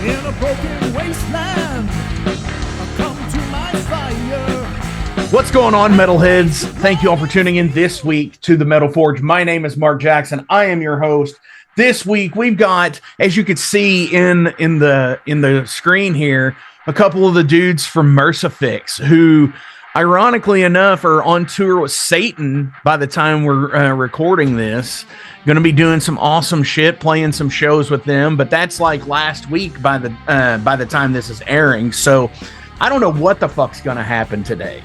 In a broken wasteland, come to my fire. What's going on, metalheads? Thank you all for tuning in this week to the Metal Forge. My name is Mark Jackson. I am your host. This week we've got, as you can see in the screen here, a couple of the dudes from Mercifix who, ironically enough, are on tour with Satan by the time we're recording this. Going to be doing some awesome shit, playing some shows with them, but that's like last week by the time this is airing. So I don't know what the fuck's going to happen today.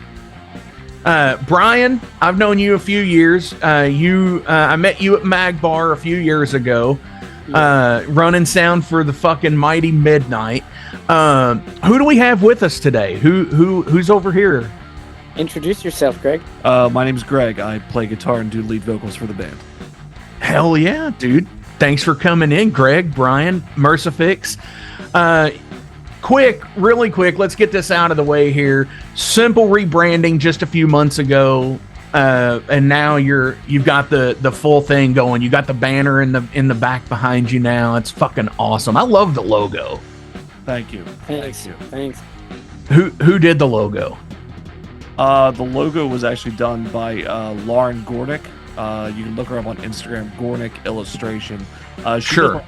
Brian, I've known you a few years. I met you at Mag Bar a few years ago, running sound for the fucking Mighty Midnight. Who do we have with us today? Who's over here? Introduce yourself, Greg. My name's Greg. I play guitar and do lead vocals for the band. Hell yeah, dude. Thanks for coming in, Greg, Brian, Mercifix. Really quick, let's get this out of the way here. Simple rebranding just a few months ago, and now you've got the full thing going. You got the banner in the back behind you now. It's fucking awesome. I love the logo. Thank you. Thanks. Who did the logo? The logo was actually done by Lauren Gornick. You can look her up on Instagram, Gornick Illustration. She Sure.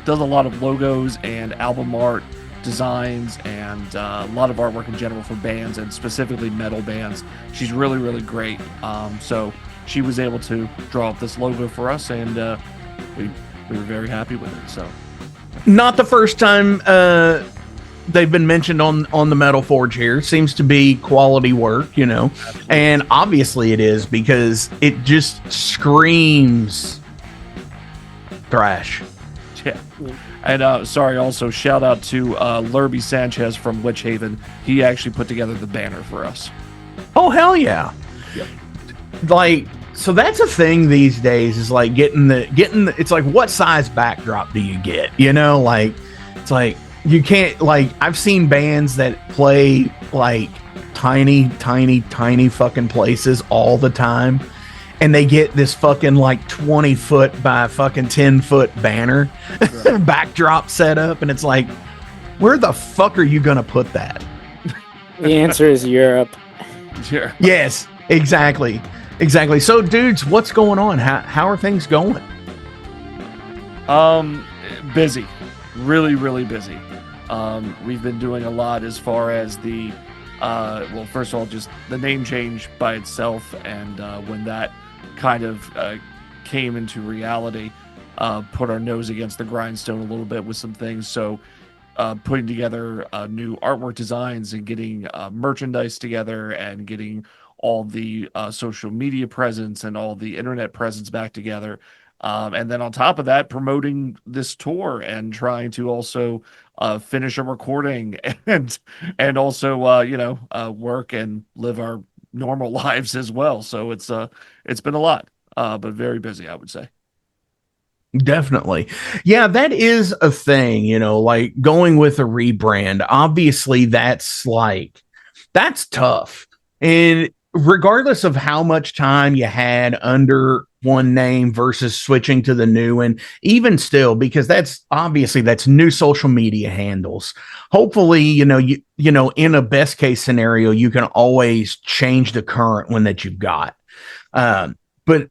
does a lot of logos and album art designs and a lot of artwork in general for bands and specifically metal bands. She's really, really great. So she was able to draw up this logo for us, and we were very happy with it. So, not the first time they've been mentioned on the Metal Forge here. Seems to be quality work, you know. Absolutely. And obviously it is, because it just screams thrash. Yeah. And sorry, also shout out to Lurby Sanchez from Witch Haven. He actually put together the banner for us. Oh, hell yeah. Yep. Like, so that's a thing these days, is like getting the it's like, what size backdrop do you get? You know, like, it's like, you can't, like, I've seen bands that play like tiny fucking places all the time, and they get this fucking like 20 foot by fucking 10 foot banner backdrop set up, and it's like, where the fuck are you gonna put that? The answer is Europe. Sure. Yes, exactly. So, dudes, what's going on? How are things going? Busy. Really, really busy. We've been doing a lot as far as the well, first of all, just the name change by itself, and when that kind of came into reality, put our nose against the grindstone a little bit with some things. So putting together new artwork designs and getting merchandise together and getting all the social media presence and all the internet presence back together. And then on top of that, promoting this tour and trying to also finish a recording and also work and live our normal lives as well. So it's been a lot, but very busy, I would say. Definitely. Yeah, that is a thing, you know, like going with a rebrand. Obviously, that's tough. And regardless of how much time you had under one name versus switching to the new one, even still, because that's new social media handles. Hopefully, you know, in a best case scenario, you can always change the current one that you've got. But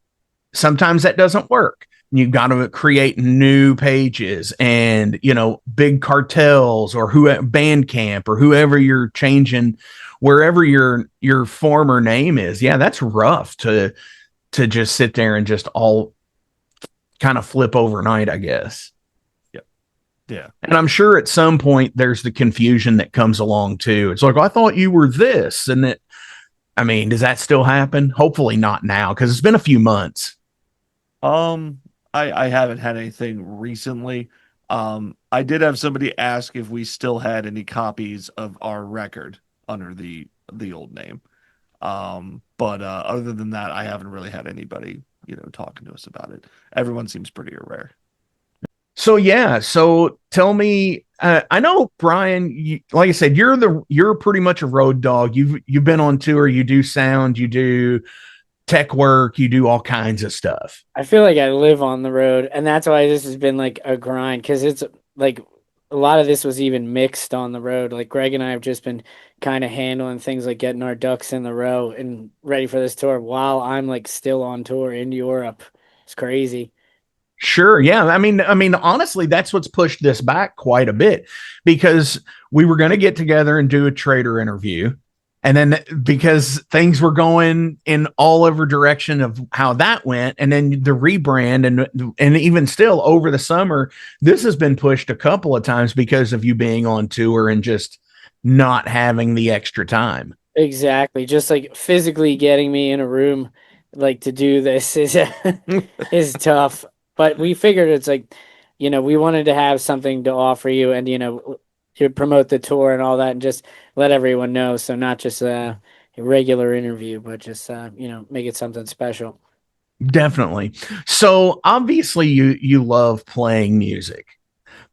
sometimes that doesn't work. You've got to create new pages, and, you know, big cartels or Bandcamp or whoever you're changing, wherever your former name is. Yeah, that's rough to just sit there and just all kind of flip overnight, I guess. Yep. Yeah. And I'm sure at some point there's the confusion that comes along too. It's like, I thought you were this, and that, I mean, does that still happen? Hopefully not now, because it's been a few months. I haven't had anything recently. I did have somebody ask if we still had any copies of our record under the old name. But other than that, I haven't really had anybody, talking to us about it. Everyone seems pretty aware. So yeah, so tell me, I know, Brian, like I said, you're pretty much a road dog. You've been on tour, you do sound, you do tech work, you do all kinds of stuff. I feel like I live on the road, and that's why this has been like a grind, because it's like a lot of this was even mixed on the road. Like Greg and I have just been kind of handling things like getting our ducks in the row and ready for this tour while I'm like still on tour in Europe. It's crazy. Sure. Yeah. I mean, honestly, that's what's pushed this back quite a bit because we were going to get together and do a traitor interview. And then because things were going in all over direction of how that went, and then the rebrand and even still over the summer, this has been pushed a couple of times because of you being on tour and just not having the extra time. Exactly. Just like physically getting me in a room like to do this is is tough. But we figured it's like, we wanted to have something to offer you and to promote the tour and all that and just let everyone know. So not just a regular interview, but just make it something special. Definitely. So obviously you love playing music.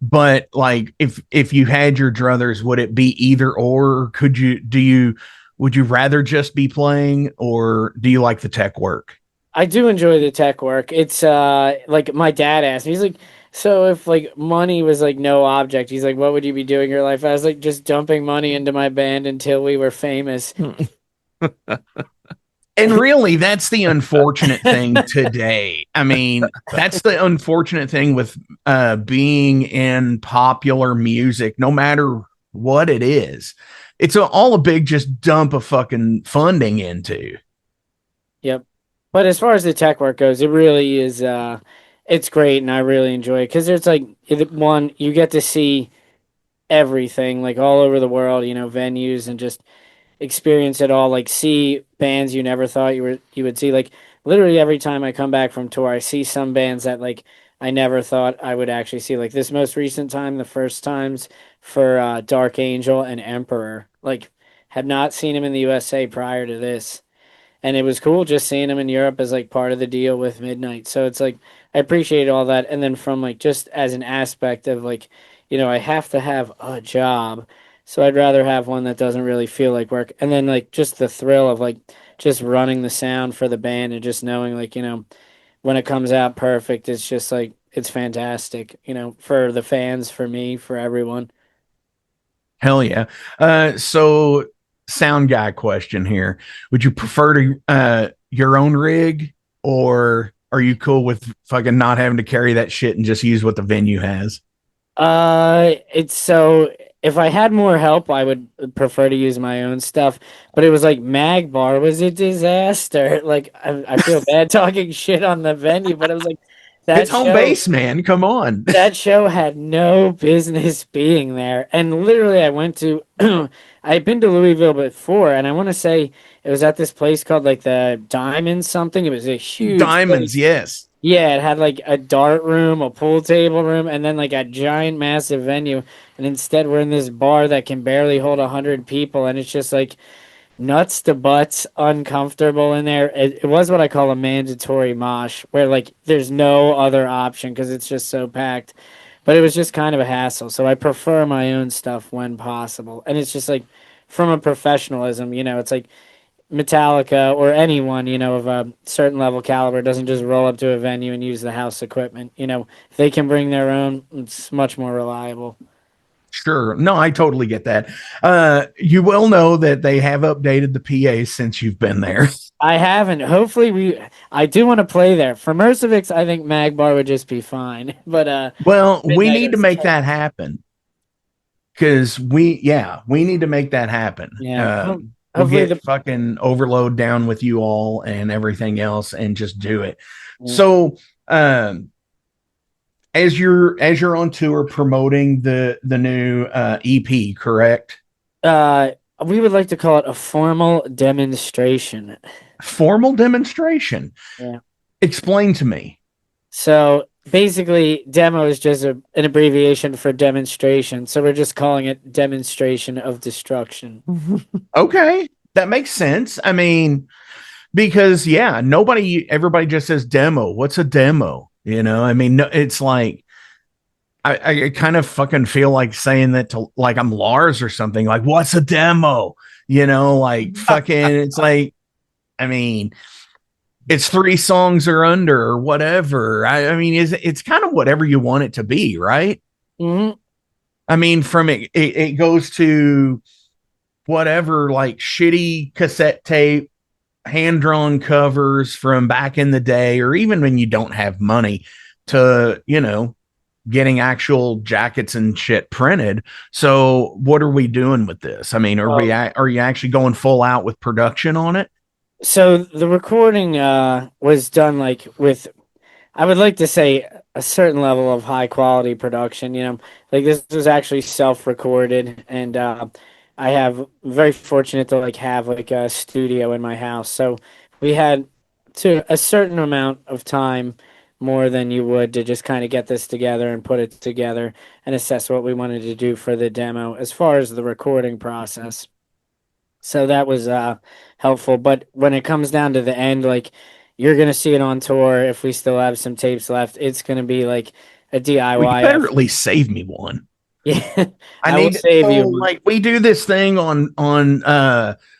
But like if you had your druthers, would it be either or? Would you rather just be playing or do you like the tech work? I do enjoy the tech work. It's like my dad asked me, he's like, so if like money was like no object, he's like, what would you be doing in your life? I was like, just dumping money into my band until we were famous. And really, that's the unfortunate thing today. I mean, that's the unfortunate thing with being in popular music, no matter what it is. It's all a big just dump of fucking funding into. Yep. But as far as the tech work goes, it really is it's great and I really enjoy it because there's like one you get to see everything like all over the world, venues and just experience it all, like see bands you never thought you would see. Like literally every time I come back from tour, I see some bands that like I never thought I would actually see. Like this most recent time, the first times for Dark Angel and Emperor, like had not seen him in the USA prior to this. And it was cool just seeing him in Europe as like part of the deal with Midnight. So it's like I appreciate all that. And then from like just as an aspect of like, I have to have a job. So I'd rather have one that doesn't really feel like work. And then like just the thrill of like just running the sound for the band and just knowing like, when it comes out perfect, it's just like it's fantastic, for the fans, for me, for everyone. Hell yeah. So sound guy question here. Would you prefer to your own rig or are you cool with fucking not having to carry that shit and just use what the venue has? It's so if I had more help, I would prefer to use my own stuff. But it was like Magbar was a disaster. Like I feel bad talking shit on the venue, but it was like It's that home show. base, man. Come on. That show had no business being there. And literally, I went to, I'd been to Louisville before, and I want to say it was at this place called like the Diamond something. It was a huge Diamonds, place. yes. Yeah, it had like a dart room, a pool table room, and then like a giant, massive venue. And instead, we're in this bar that can barely hold 100 people, and it's just like nuts to butts, uncomfortable in there. It was what I call a mandatory mosh, where like there's no other option because it's just so packed. But it was just kind of a hassle. So I prefer my own stuff when possible. And it's just like from a professionalism, it's like Metallica or anyone, of a certain level caliber doesn't just roll up to a venue and use the house equipment. If they can bring their own, it's much more reliable. Sure. No, I totally get that. You will know that they have updated the PA since you've been there. I haven't. Hopefully I do want to play there. For Mercifix, I think Magbar would just be fine. But Well, we Midnight need to is make tough. that happen because we need to make that happen. Yeah. We'll Hopefully get fucking overload down with you all and everything else and just do it. Yeah. So, as you're on tour promoting the new EP, correct? We would like to call it a formal demonstration. Formal demonstration. Yeah. Explain to me. So basically, demo is just an abbreviation for demonstration. So we're just calling it demonstration of destruction. Okay, that makes sense. I mean, because yeah, everybody just says demo. What's a demo? I mean, no, it's like I kind of fucking feel like saying that to like I'm Lars or something. Like, what's a demo? Like fucking. It's like, I mean, it's 3 songs or under or whatever. I mean, it's kind of whatever you want it to be, right? Mhm. I mean, from it goes to whatever, like shitty cassette tape, hand drawn covers from back in the day, or even when you don't have money to, getting actual jackets and shit printed. So what are we doing with this? I mean, are you actually going full out with production on it? So the recording was done like with, I would like to say, a certain level of high quality production. Like this was actually self-recorded, and I have very fortunate to like have like a studio in my house. So we had to a certain amount of time more than you would to just kind of get this together and put it together and assess what we wanted to do for the demo as far as the recording process. So that was helpful. But when it comes down to the end, like you're gonna see it on tour if we still have some tapes left. It's gonna be like a Well, you DIY better effort. at least save me one. Yeah, I I will need save so you one. like we do this thing on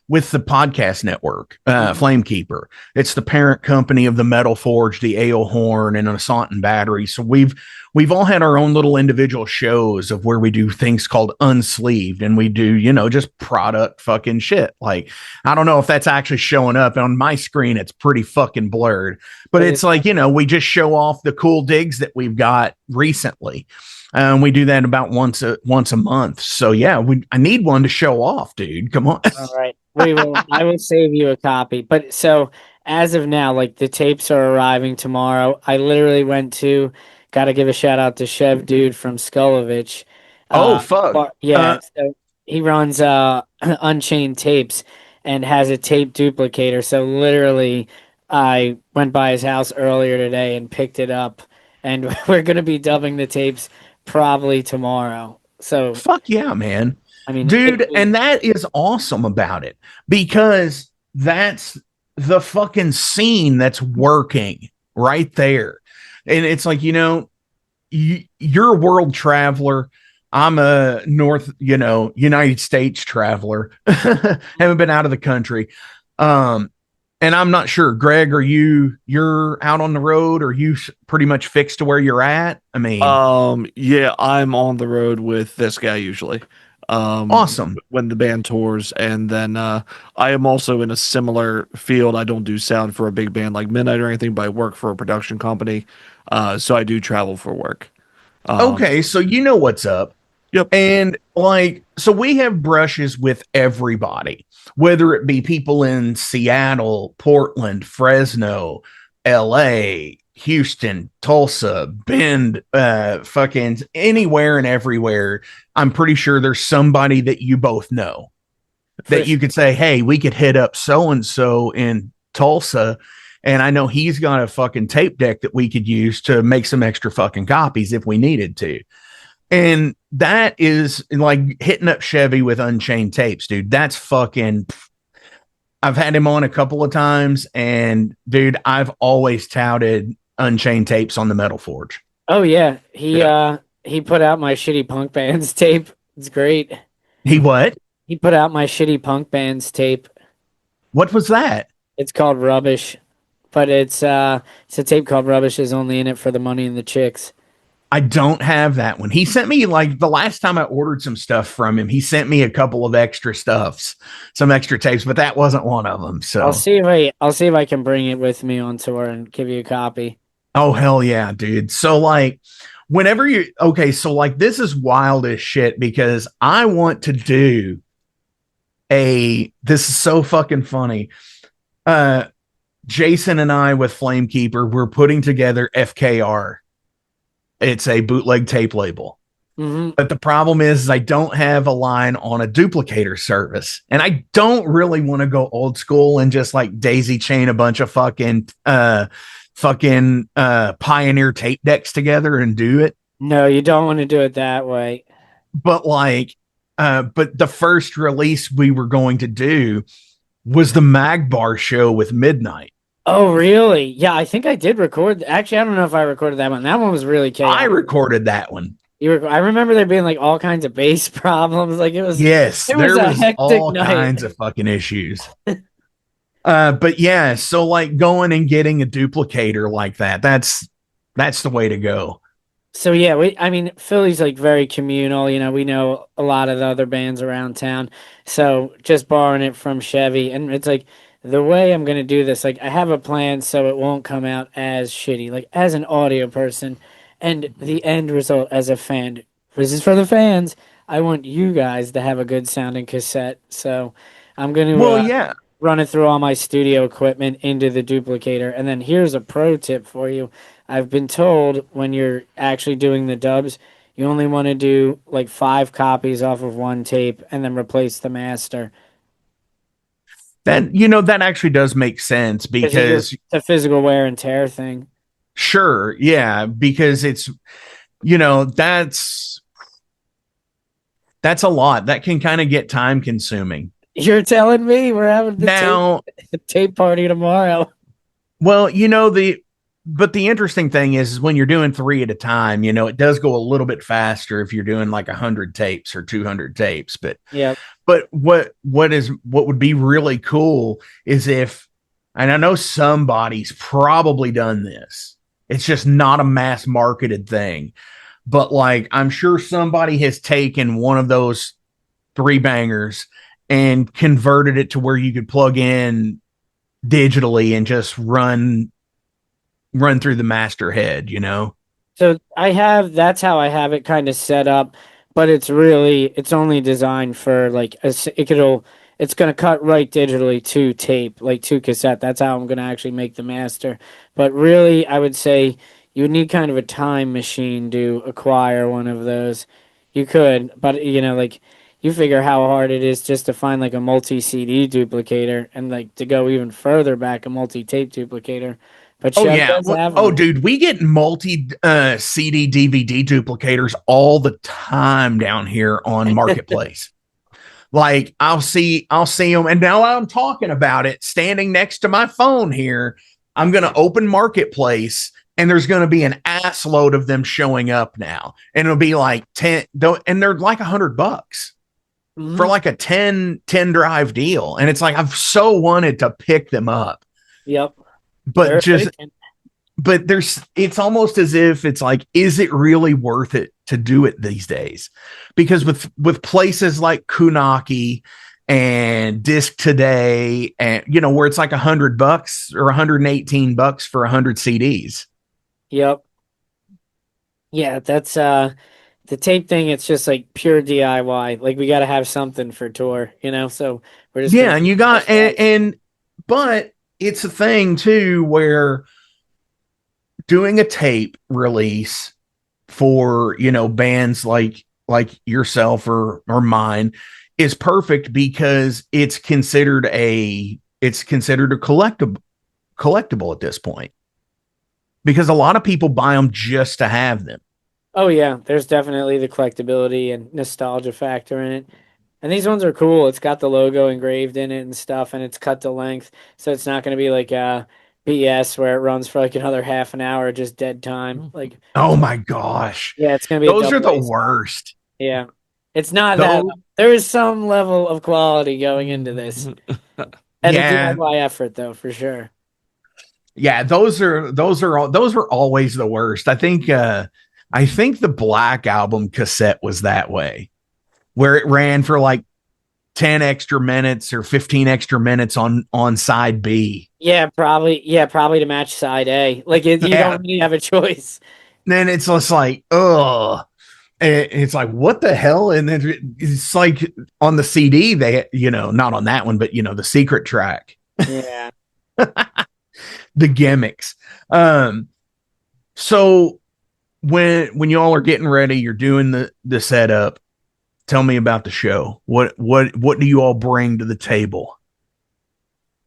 with the podcast network, Mhm. Flamekeeper. It's the parent company of the Metal Forge, the Ale Horn, and ossont&battery. So we've all had our own little individual shows of where we do things called unsleeved, and we do, just product fucking shit. Like I don't know if that's actually showing up on my screen. It's pretty fucking blurred, but It it's is. like, we just show off the cool digs that we've got recently. We do that about once a month. So yeah, I need one to show off, dude. Come on. All right. We will. I will save you a copy. But so as of now, like the tapes are arriving tomorrow. I literally went to. Got to give a shout out to Chev Dude from Skulovich. Oh fuck. Yeah. So he runs Unchained Tapes and has a tape duplicator. So literally, I went by his house earlier today and picked it up, and we're gonna be dubbing the tapes probably tomorrow. So Fuck yeah, man. I mean, Dude, and that is awesome about it because that's the fucking scene that's working right there. And it's like, you're a world traveler. I'm a United States traveler. Haven't been out of the country. And I'm not sure, Greg, you're out on the road, or you pretty much fixed to where you're at? I mean, Yeah, I'm on the road with this guy usually. awesome. When the band tours, and then I am also in a similar field. I don't do sound for a big band like Midnight or anything, but I work for a production company. So I do travel for work. Okay, so you know what's up. Yep. And like, so we have brushes with everybody, whether it be people in Seattle, Portland, Fresno, LA, Houston, Tulsa, Bend, fucking anywhere and everywhere. I'm pretty sure there's somebody that you both know that you could say, hey, we could hit up so and so in Tulsa. And I know he's got a fucking tape deck that we could use to make some extra fucking copies if we needed to. And that is like hitting up Chevy with Unchained Tapes, dude. That's fucking. I've had him on a couple of times, and dude, I've always touted Unchained Tapes on the Metal Forge. Oh yeah, he put out my shitty punk bands tape. It's great. He what? He put out my shitty punk bands tape. What was that? It's called Rubbish, but it's a tape called Rubbish is only in it for the money and the chicks. I don't have that one. He sent me, like, the last time I ordered some stuff from him, he sent me a couple of extra stuffs, some extra tapes, but that wasn't one of them. So I'll see if I can bring it with me on tour and give you a copy. oh hell yeah, dude. So like so like this is wild as shit because I want to do this is so fucking funny. Jason and I with Flamekeeper, we're putting together FKR. It's a bootleg tape label. Mm-hmm. But the problem is I don't have a line on a duplicator service. And I don't really want to go old school and just like daisy chain a bunch of fucking Pioneer tape decks together and do it. No, you don't want to do it that way. But like but the first release we were going to do was the Magbar show with Midnight. Oh, really? Yeah, I think I did record. Actually, I don't know if I recorded that one. That one was really chaotic. I recorded that one. I remember there being like all kinds of bass problems. Like it was. Yes, it there was a was hectic all night. kinds of fucking issues. But yeah, so like going and getting a duplicator like that's the way to go. So yeah, I mean, Philly's like very communal. We know a lot of the other bands around town. So just borrowing it from Chevy, and it's like the way I'm gonna do this. Like I have a plan, so it won't come out as shitty. Like as an audio person, and the end result as a fan. This is for the fans. I want you guys to have a good sounding cassette. So I'm gonna Well, yeah. run it through all my studio equipment into the duplicator. And then here's a pro tip for you. I've been told when you're actually doing the dubs, you only want to do like 5 copies off of one tape and then replace the master That actually does make sense because it's because a physical wear and tear thing. sure, yeah, because it's you know, that's a lot. That can kind of get time consuming. You're telling me we're having the Now, tape party tomorrow? well, but the interesting thing is when you're doing three at a time, it does go a little bit faster if you're doing like 100 tapes or 200 tapes. Yeah. But what would be really cool is if, and I know somebody's probably done this. It's just not a mass marketed thing, but like I'm sure somebody has taken one of those three bangers and converted it to where you could plug in digitally and just run through the master head. So that's how I have it kind of set up, but it's only designed for like it's gonna cut right digitally to tape, like to cassette. That's how I'm gonna actually make the master. But really, I would say you would need kind of a time machine to acquire one of those. You could, but like you figure how hard it is just to find like a multi CD duplicator and like to go even further back a multi tape duplicator. But Oh Chevy yeah. does have Oh them. dude, we get multi CD DVD duplicators all the time down here on Marketplace. Like I'll see them, and now I'm talking about it standing next to my phone here. I'm going to open Marketplace and there's going to be an ass load of them showing up now. And it'll be like 10 and they're like $100 for Mhm. like a 10 drive deal. And it's like I've so wanted to pick them up. Yep. But They're just efficient. but it's almost as if it's like, is it really worth it to do it these days? Because with places like Kunaki and Disc Today, and where it's like $100 or $118 for 100 CDs. Yep. Yeah, that's the tape thing. It's just like pure DIY. Like we got to have something for tour, So we're just gonna Yeah, and you got but it's a thing too where doing a tape release for bands like yourself or mine is perfect because it's considered a collectible at this point because a lot of people buy them just to have them. Oh yeah, there's definitely the collectability and nostalgia factor in it. And these ones are cool. It's got the logo engraved in it and stuff, and it's cut to length, so it's not going to be like BS where it runs for like another half an hour, just dead time. Like, Oh my gosh, yeah, it's going to be a those are double the A spot. worst. Yeah, it's not that. Those There is some level of quality going into this, and a yeah, DIY effort though, for sure. yeah, those were always the worst. I think the Black Album cassette was that way, where it ran for like 10 extra minutes or 15 extra minutes on side B. Yeah, probably. Yeah, probably to match side A. Like you Yeah. don't really have a choice. Then it's just like, ugh. And it's like, what the hell? And then it's like on the CD, not on that one, but the secret track, Yeah. the gimmicks. So when y'all are getting ready, you're doing the setup. Tell me about the show. What do you all bring to the table?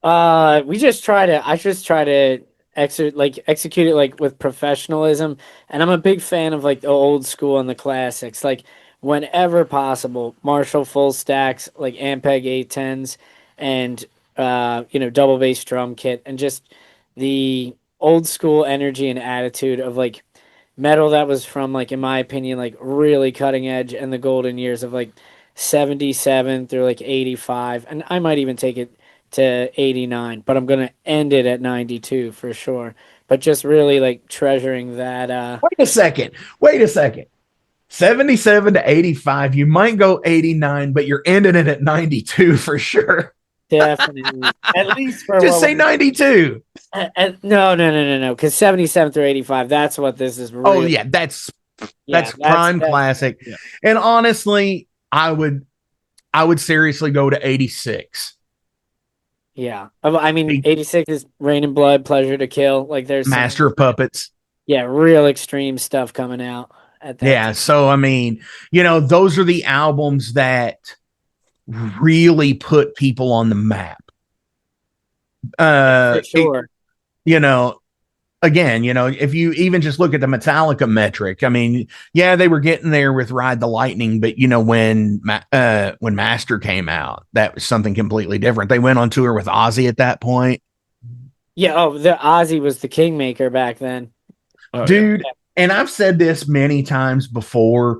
I just try to execute it like with professionalism, and I'm a big fan of like the old school and the classics. Like whenever possible, Marshall full stacks, like Ampeg 810s, and double bass drum kit, and just the old school energy and attitude of like metal that was from like in my opinion like really cutting edge and the golden years of like 77 through like 85, and I might even take it to 89, but I'm going to end it at 92 for sure. but just really like treasuring that. Wait a second. 77 to 85. You might go 89, but you're ending it at 92 for sure. Definitely, at least for Just say 92. No, because 77 through 85. That's what this is. Oh yeah, that's prime classic. Yeah. And honestly, I would seriously go to 86. Yeah, I mean, 86 is Rain and Blood, Pleasure to Kill. Like there's Master of Puppets. Yeah, real extreme stuff coming out at that. Yeah, time. so I mean, those are the albums that really put people on the map. For sure. Again, if you even just look at the Metallica metric, I mean, yeah, they were getting there with Ride the Lightning, but when Master came out, that was something completely different. They went on tour with Ozzy at that point. Yeah, the Ozzy was the kingmaker back then. Oh, dude, yeah. And I've said this many times before.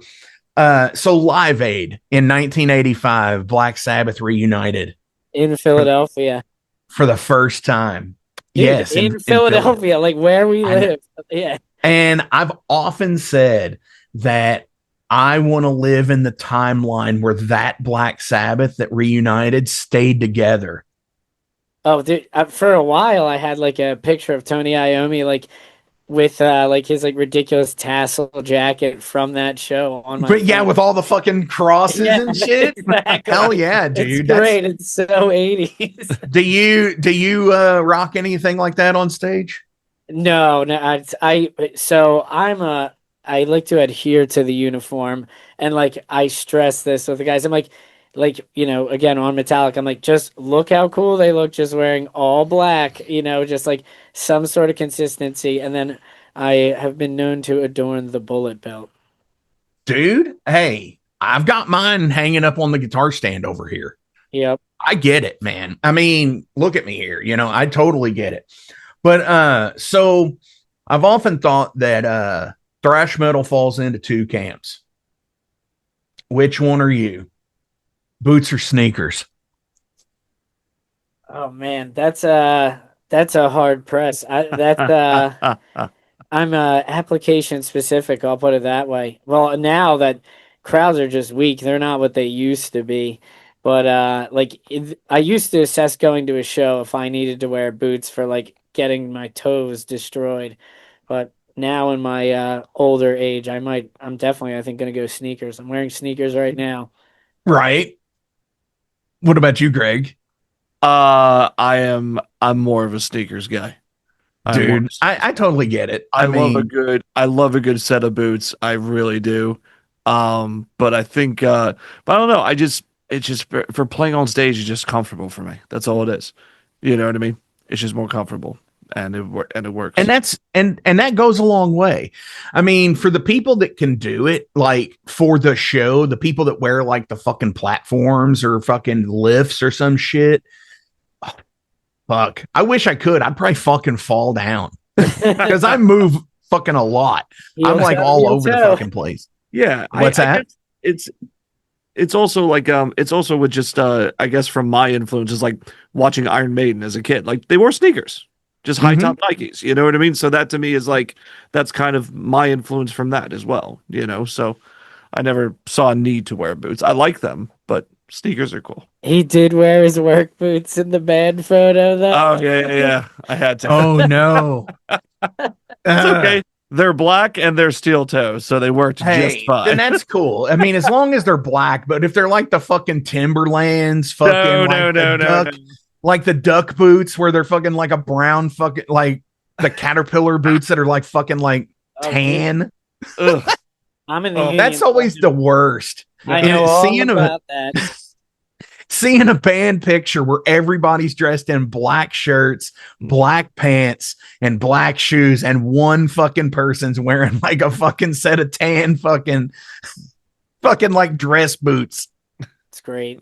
So Live Aid in 1985, Black Sabbath reunited in Philadelphia for the first time. Dude, yes, in Philadelphia, like where we live. Yeah. And I've often said that I want to live in the timeline where that Black Sabbath that reunited stayed together. Oh, dude, for a while I had like a picture of Tony Iommi like with like his like ridiculous tassel jacket from that show on my phone. Yeah, with all the fucking crosses and shit. Exactly. Hell yeah, dude. It's great. It's so 80s. Do you rock anything like that on stage? No, I like to adhere to the uniform, and like I stress this with the guys. I'm like again on Metallica, I'm like, just look how cool they look just wearing all black, just like some sort of consistency. And then I have been known to adorn the bullet belt. Dude, hey, I've got mine hanging up on the guitar stand over here. Yep. I get it, man. I mean, look at me here. I totally get it. But so I've often thought that thrash metal falls into two camps. Which one are you? Boots or sneakers? Oh man, that's a hard press. I'm application specific. I'll put it that way. Well, now that crowds are just weak, they're not what they used to be. But I used to assess going to a show if I needed to wear boots for like getting my toes destroyed. But now in my older age, I'm definitely I think going to go sneakers. I'm wearing sneakers right now. Right. What about you, Greg? I'm more of a sneakers guy. Dude, I totally get it. I love a good set of boots. I really do. But I think but I don't know. It's just for playing on stage, it's just comfortable for me. That's all it is. You know what I mean? It's just more comfortable. And it works. And that's and that goes a long way. I mean, for the people that can do it, like for the show, the people that wear like the fucking platforms or fucking lifts or some shit. Oh, fuck. I wish I could. I'd probably fucking fall down because I move fucking a lot. I'm like all over the fucking place. Yeah. What's that? It's also like it's also with just I guess from my influences, like watching Iron Maiden as a kid. Like they wore sneakers. Just high top Nikes, you know what I mean? So that to me is like, that's kind of my influence from that as well, so I never saw a need to wear boots. I like them, but sneakers are cool. He did wear his work boots in the band photo though. Oh yeah. I had to. Oh no. It's okay. They're black and they're steel toes, so they worked just fine. And that's cool. I mean, as long as they're black, but if they're like the fucking Timberlands, fucking no. Like the duck boots where they're fucking like a brown fucking like the caterpillar boots that are like fucking like tan. Ugh. I'm in the that's always the worst. I know all about that. Seeing a band picture where everybody's dressed in black shirts, black pants, and black shoes, and one fucking person's wearing like a fucking set of tan fucking like dress boots. It's great.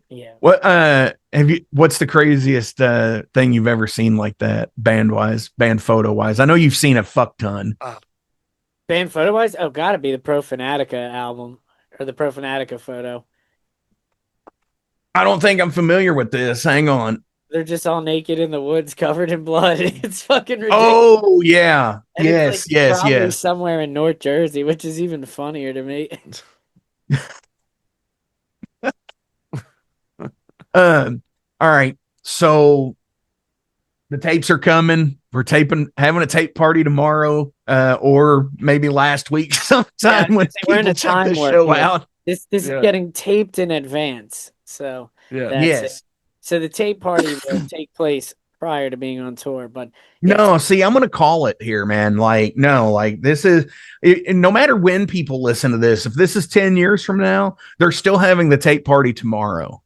Yeah. What's the craziest thing you've ever seen like that band photo wise? I know you've seen a fuck ton. Band photo wise? Oh, gotta be the Pro Fanatica album or the Pro Fanatica photo. I don't think I'm familiar with this. Hang on. they're just all naked in the woods, covered in blood. It's fucking ridiculous. Oh yeah, And yes, it's yes, probably yes. somewhere in North Jersey, which is even funnier to me. All right. So the tapes are coming. We're having a tape party tomorrow, or maybe last week sometime when We're in people a check time the warp show here. out. This is getting taped in advance, so Yeah. that's it. Yes. So the tape party will take place prior to being on tour, but No, see, I'm going to call it here, man. Like, no, like this is no matter when people listen to this, if this is 10 years from now, they're still having the tape party tomorrow.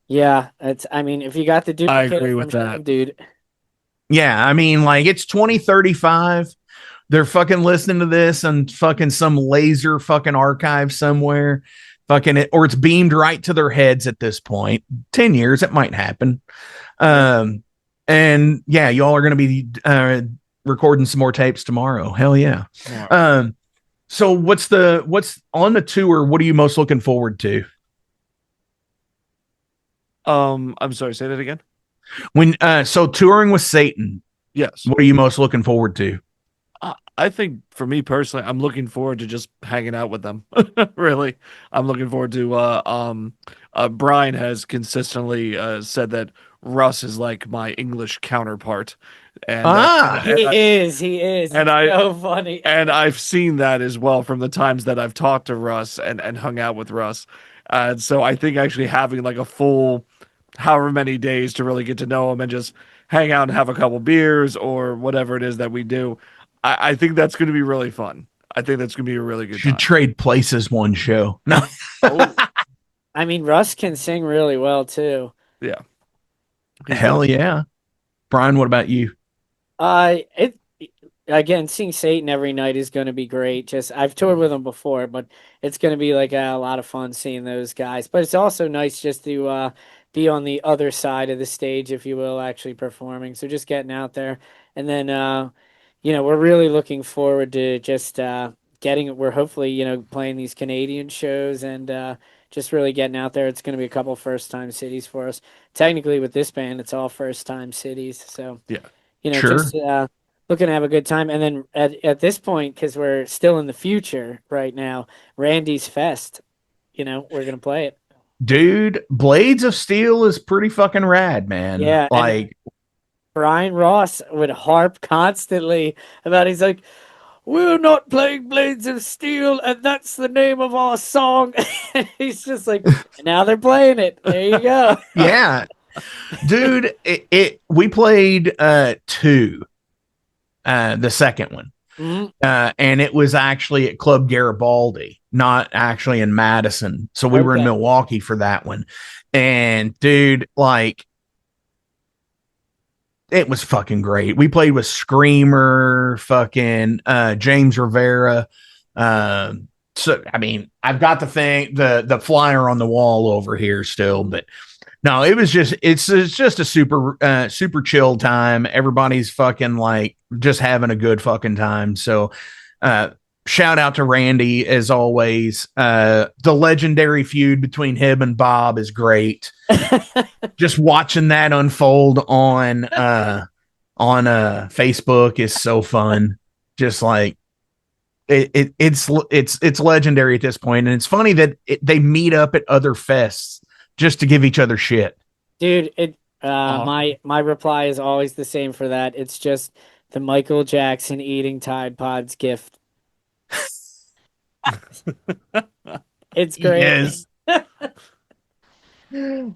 yeah, I mean, if you got the duplicate agree from with that. dude. Yeah, I mean, like it's 2035. They're fucking listening to this on fucking some laser fucking archive somewhere. Fucking it, or it's beamed right to their heads at this point. 10 years, it might happen. And yeah, y'all are going to be recording some more tapes tomorrow. Hell yeah. So what's on the tour? What are you most looking forward to? I'm sorry, say that again. So touring with Satan, Yes. what are you most looking forward to? I think for me personally, I'm looking forward to just hanging out with them. Really, I'm looking forward to. Brian has consistently said that Russ is like my English counterpart, and He is. and It's so funny. and I've seen that as well from the times that I've talked to Russ and hung out with Russ, and so I think actually having like a full, however many days to really get to know him and just hang out and have a couple beers or whatever it is that we do. I think that's going to be really fun. I think that's going to be a really good Should time. trade places one show. No. I mean, Russ can sing really well too. Yeah. Hell yeah. Brian, what about you? It again, seeing Satan every night is going to be great. Just I've toured with him before, but it's going to be like a lot of fun seeing those guys. But it's also nice just to be on the other side of the stage, if you will, actually performing. So just getting out there, and then we're really looking forward to just we're hopefully playing these Canadian shows and just really getting out there. It's going to be a couple first time cities for us. Technically, with this band, it's all first time cities. So Yeah. Sure. just looking to have a good time. And then at this point, because we're still in the future right now, Randy's Fest, we're going to play it. Dude, Blades of Steel is pretty fucking rad, man. Yeah. Like Brian Ross would harp constantly about, he's like, we're not playing Blades of Steel, and that's the name of our song. He's just like, now they're playing it. There you go. yeah. Dude, we played two, the second one. Mhm. And it was actually at Club Garibaldi, not actually in Madison. So we were in Okay. Milwaukee for that one. And dude, like it was fucking great. We played with Screamer, fucking James Rivera. So I mean, I've got the flyer on the wall over here still, but no, it's just a super chill time. Everybody's fucking like just having a good fucking time. So shout out to Randy as always. The legendary feud between him and Bob is great. Just watching that unfold on Facebook is so fun. Just like it's legendary at this point, and it's funny that they meet up at other fests just to give each other shit. Dude, my reply is always the same for that. It's just the Michael Jackson eating Tide Pods gift. It's great. Yes.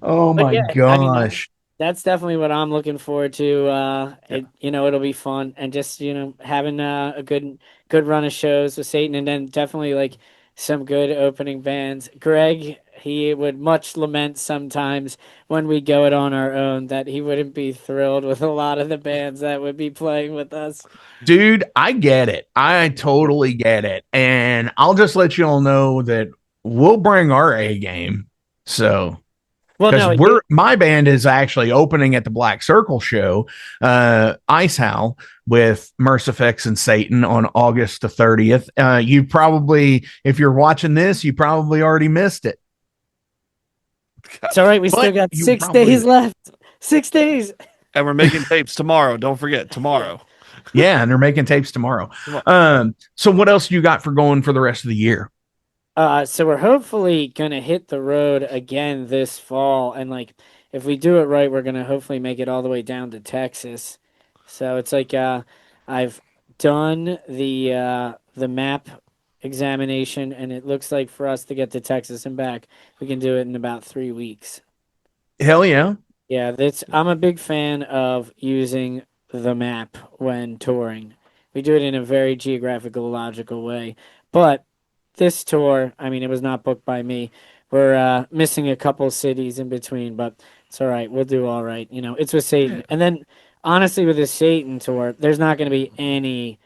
Oh my gosh. That's definitely what I'm looking forward to. It'll be fun, and just having a good run of shows with Satan, and then definitely like some good opening bands. Greg, he would much lament sometimes when we go it on our own that he wouldn't be thrilled with a lot of the bands that would be playing with us. Dude, I get it. I totally get it. And I'll just let you all know that we'll bring our A game. So Well, no, because my band is actually opening at the Black Circle show, Ice Howl with Mercifix and Satan on August the 30th. You probably, if you're watching this, you probably already missed it. it's all right. We still But got you 6 probably- days left. 6 days. And we're making tapes tomorrow. Don't forget, tomorrow. Yeah, and they're making tapes tomorrow. So what else you got for going for the rest of the year? So we're hopefully gonna hit the road again this fall, and like if we do it right, we're gonna hopefully make it all the way down to Texas. So it's like I've done the map examination, and it looks like for us to get to Texas and back, we can do it in about 3 weeks. Hell yeah. Yeah, I'm a big fan of using the map when touring. We do it in a very geographical, logical way. But this tour, I mean, it was not booked by me. We're missing a couple cities in between, but it's all right. We'll do all right. You know, it's with Satan. And then, honestly, with the Satan tour, there's not going to be any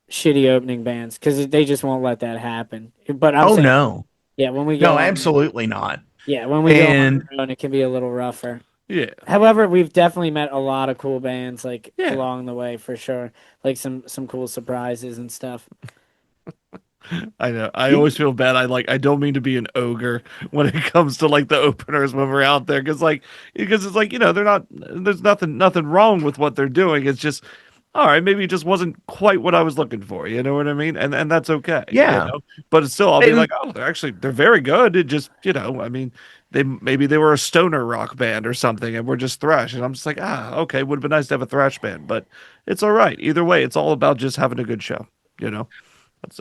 shitty opening bands because they just won't let that happen. But I'm saying, no. yeah, when we go No, on, absolutely not. yeah, when we go on our own, it can be a little rougher. Yeah. However, we've definitely met a lot of cool bands like Yeah. along the way for sure. Like some cool surprises and stuff. I know. I always feel bad. I don't mean to be an ogre when it comes to like the openers when we're out there because it's like, you know, there's nothing wrong with what they're doing. It's just all right, maybe it just wasn't quite what I was looking for, you know what I mean? And that's okay. Yeah. You know? But it's still I'll be like, "Oh, they're very good." It just, you know, I mean, maybe they were a stoner rock band or something and we're just thrash and I'm just like, okay, would have been nice to have a thrash band, but it's all right. Either way, it's all about just having a good show, you know.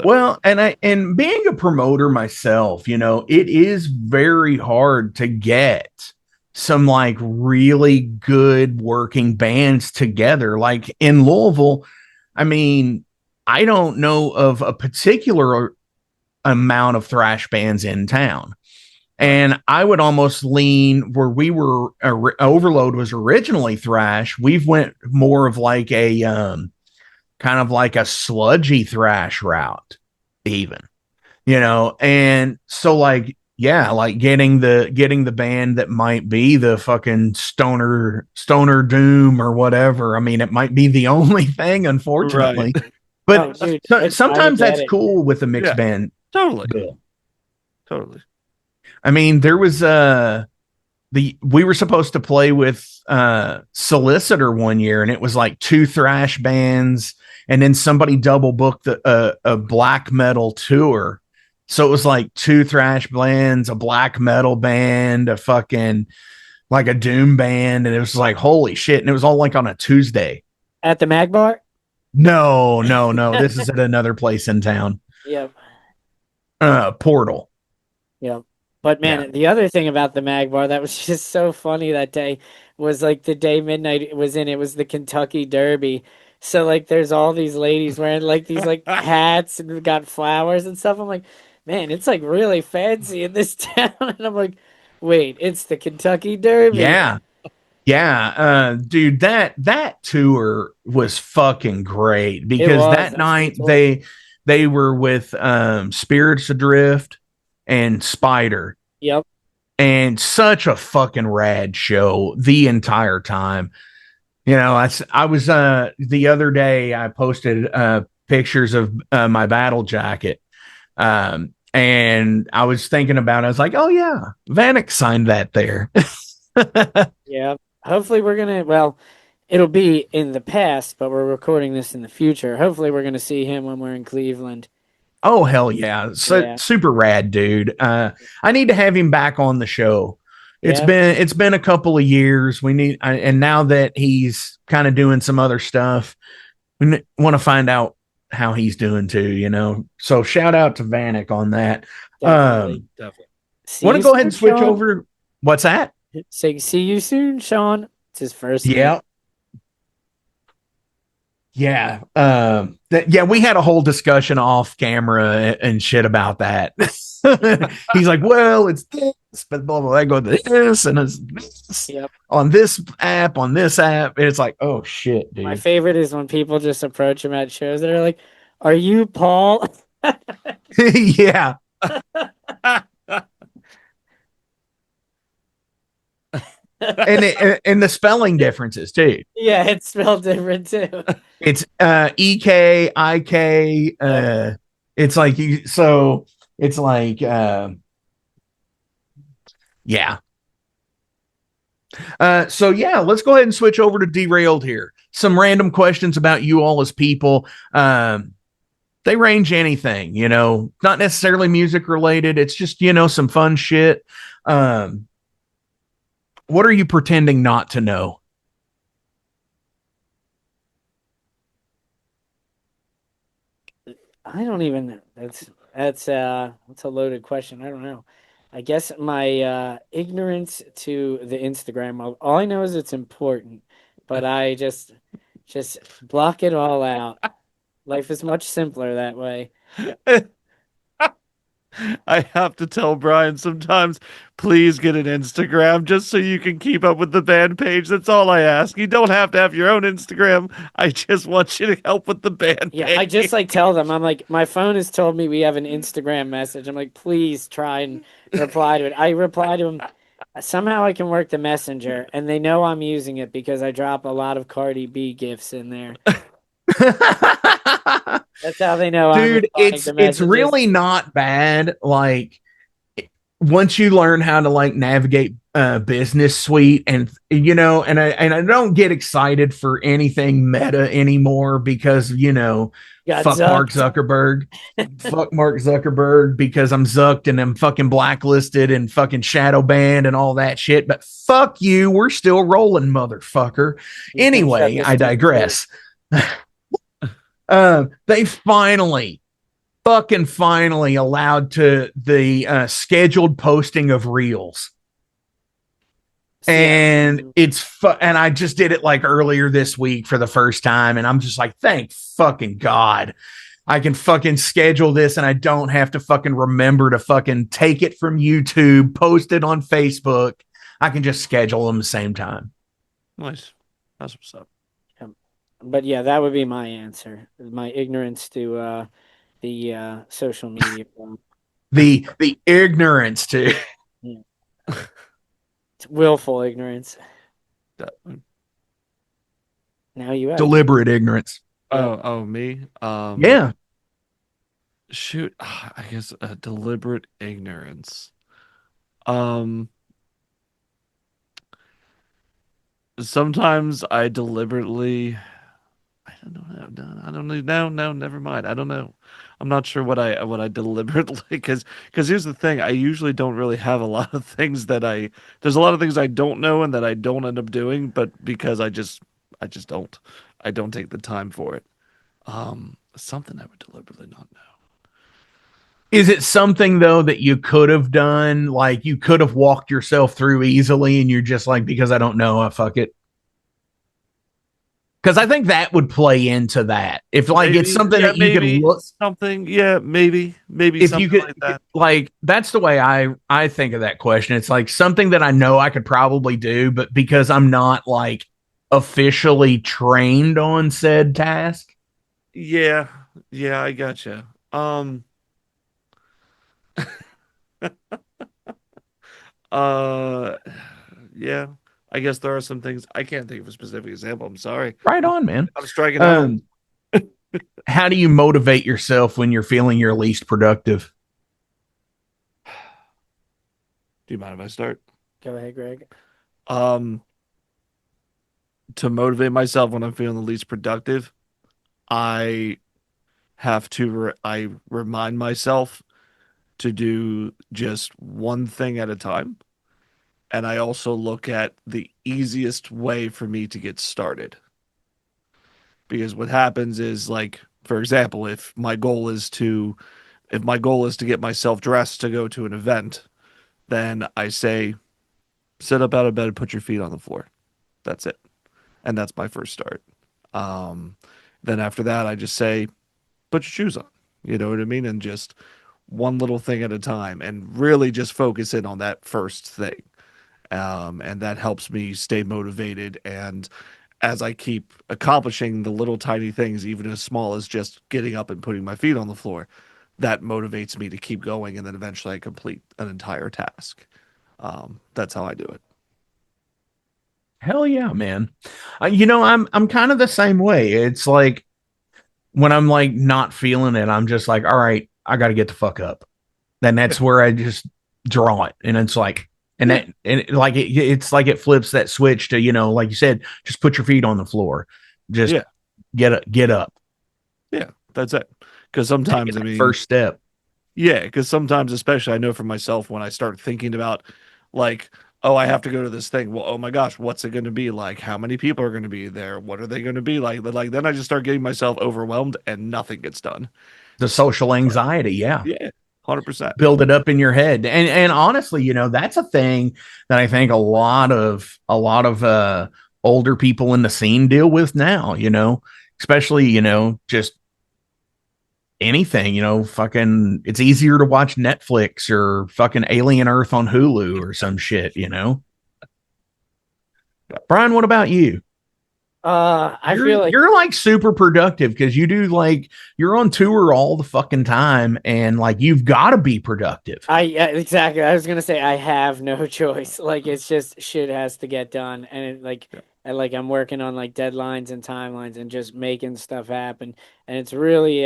Well, and being a promoter myself, you know, it is very hard to get some like really good working bands together. Like in Louisville, I mean, I don't know of a particular amount of thrash bands in town. And I would almost lean where we were Overload was originally thrash. We've went more of like a kind of like a sludgy thrash route, even, you know. And so like, yeah, like getting the band that might be the fucking stoner doom or whatever. I mean, it might be the only thing, unfortunately. Right. But dude, sometimes that's cool with a mixed band. Totally. Bill. Totally. I mean, there was we were supposed to play with Solicitor one year, and it was like 2 thrash bands, and then somebody double booked a black metal tour. So it was like 2 thrash bands, a black metal band, a fucking like a doom band, and it was like holy shit. And it was all like on a Tuesday. At the Mag Bar? No. This is at another place in town. Yep. Portal. Yep. But man, the other thing about the Mag Bar that was just so funny that day was like the day Midnight was in, it was the Kentucky Derby. So like there's all these ladies wearing like these like hats and got flowers and stuff. I'm like, man, it's like really fancy in this town. And I'm like, wait, it's the Kentucky Derby. Yeah. Dude, that tour was fucking great because that night they were with Spirits Adrift and Spider. Yep. And such a fucking rad show the entire time. You know, I was the other day I posted pictures of my battle jacket. And I was thinking about it. I was like, oh yeah, Vanek signed that there. Yeah. Hopefully we're gonna it'll be in the past, but we're recording this in the future. Hopefully we're gonna see him when we're in Cleveland. Oh hell yeah. Super rad dude. I need to have him back on the show. It's been a couple of years. And now that he's kind of doing some other stuff, we want to find out how he's doing too, you know. So shout out to Vanek on that. Definitely. Want to go ahead and switch over? What's that? Say see you soon, Sean. It's his first name. Yeah. We had a whole discussion off camera and shit about that. He's like, well, it's this, but blah, blah, blah. I go to this and it's this on this app. And it's like, oh shit, dude. My favorite is when people just approach him at shows that are like, are you Paul? Yeah. and the spelling differences too. Yeah, it's spelled different too. It's EK, IK. It's like it's like yeah. So yeah, let's go ahead and switch over to Derailed here. Some random questions about you all as people. They range anything, not necessarily music related. It's just, some fun shit. What are you pretending not to know? I don't even. That's a loaded question. I don't know. I guess my ignorance to the Instagram. All I know is it's important, but I just block it all out. Life is much simpler that way. I have to tell Brian sometimes, please get an Instagram just so you can keep up with the band page. That's all I ask. You don't have to have your own Instagram. I just want you to help with the band Yeah, page. I just tell them. I'm like, my phone has told me we have an Instagram message. I'm like, please try and reply to it. I reply to them. Somehow I can work the messenger, and they know I'm using it because I drop a lot of Cardi B gifs in there. That's how they know I'm Dude, replying it's to messages. really not bad. Like, once you learn how to navigate business suite, and I don't get excited for anything meta anymore because Got fuck Mark zucked. Zuckerberg. Fuck Mark Zuckerberg because I'm zucked and I'm fucking blacklisted and fucking shadow banned and all that shit. But fuck you, we're still rolling, motherfucker. You can shut Anyway, this I dude digress. They finally allowed to the scheduled posting of reels. And and I just did it earlier this week for the first time, and I'm just like, thank fucking God. I can fucking schedule this and I don't have to fucking remember to fucking take it from YouTube, post it on Facebook. I can just schedule them the same time. Nice. That's what's up. But yeah, that would be my answer. My ignorance to the social media. The ignorance to It's willful ignorance. Now you have deliberate ignorance. Oh, me? Yeah. Shoot, I guess deliberate ignorance. Sometimes I deliberately, I don't know. No, I don't know. No, never mind. I don't know. I'm not sure what I deliberately because here's the thing. I usually don't really have a lot of things there's a lot of things I don't know and that I don't end up doing, but because I don't take the time for it. Something I would deliberately not know. Is it something though that you could have done? Like you could have walked yourself through easily and you're just like, because I don't know, I fuck it. Because I think that would play into that. If it's something that you can look something, maybe if something you could like that. That's the way I think of that question. It's like something that I know I could probably do, but because I'm not officially trained on said task. Yeah, I gotcha. Uh, yeah. I guess there are some things I can't think of a specific example. I'm sorry. Right on, man. I'm striking out. How do you motivate yourself when you're feeling your least productive? Do you mind if I start? Go ahead, Greg. To motivate myself when I'm feeling the least productive, I have to I remind myself to do just one thing at a time. And I also look at the easiest way for me to get started. Because what happens is for example, if my goal is to get myself dressed to go to an event, then I say, sit up out of bed and put your feet on the floor. That's it. And that's my first start. Then after that, I just say, put your shoes on. You know what I mean? And just one little thing at a time and really just focus in on that first thing. And that helps me stay motivated. And as I keep accomplishing the little tiny things, even as small as just getting up and putting my feet on the floor, that motivates me to keep going. And then eventually I complete an entire task. That's how I do it. Hell yeah, man. I'm kind of the same way. It's like when I'm not feeling it, I'm just like, all right, I got to get the fuck up. Then that's where I just draw it. And it's like, And it's like it flips that switch to, like you said, just put your feet on the floor. Just get up. Yeah, that's it. Because sometimes, First step. yeah, because sometimes, especially I know for myself, when I start thinking about like, oh, I have to go to this thing. Well, oh my gosh, what's it going to be like? How many people are going to be there? What are they going to be like? Like then I just start getting myself overwhelmed and nothing gets done. The social anxiety. Yeah. 100%. Build it up in your head. And honestly, that's a thing that I think a lot of older people in the scene deal with now, especially, just anything, fucking it's easier to watch Netflix or fucking Alien Earth on Hulu or some shit, Brian, what about you? I feel like you're like super productive because you do like you're on tour all the fucking time and like you've got to be productive. Exactly. I was gonna say I have no choice. Like it's just shit has to get done, and I'm working on like deadlines and timelines and just making stuff happen, and it's really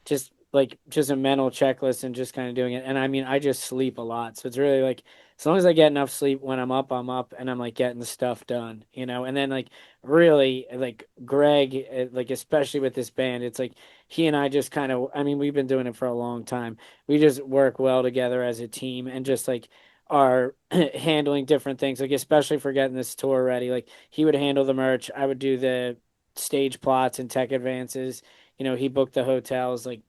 just a mental checklist and just kind of doing it. And I mean, I just sleep a lot, so it's really like as long as I get enough sleep when I'm up, and I'm like getting the stuff done, And then like really like Greg, like especially with this band, it's like he and I just kind of, I mean, we've been doing it for a long time. We just work well together as a team and just like are handling different things, like especially for getting this tour ready. Like he would handle the merch, I would do the stage plots and tech advances. He booked the hotels, like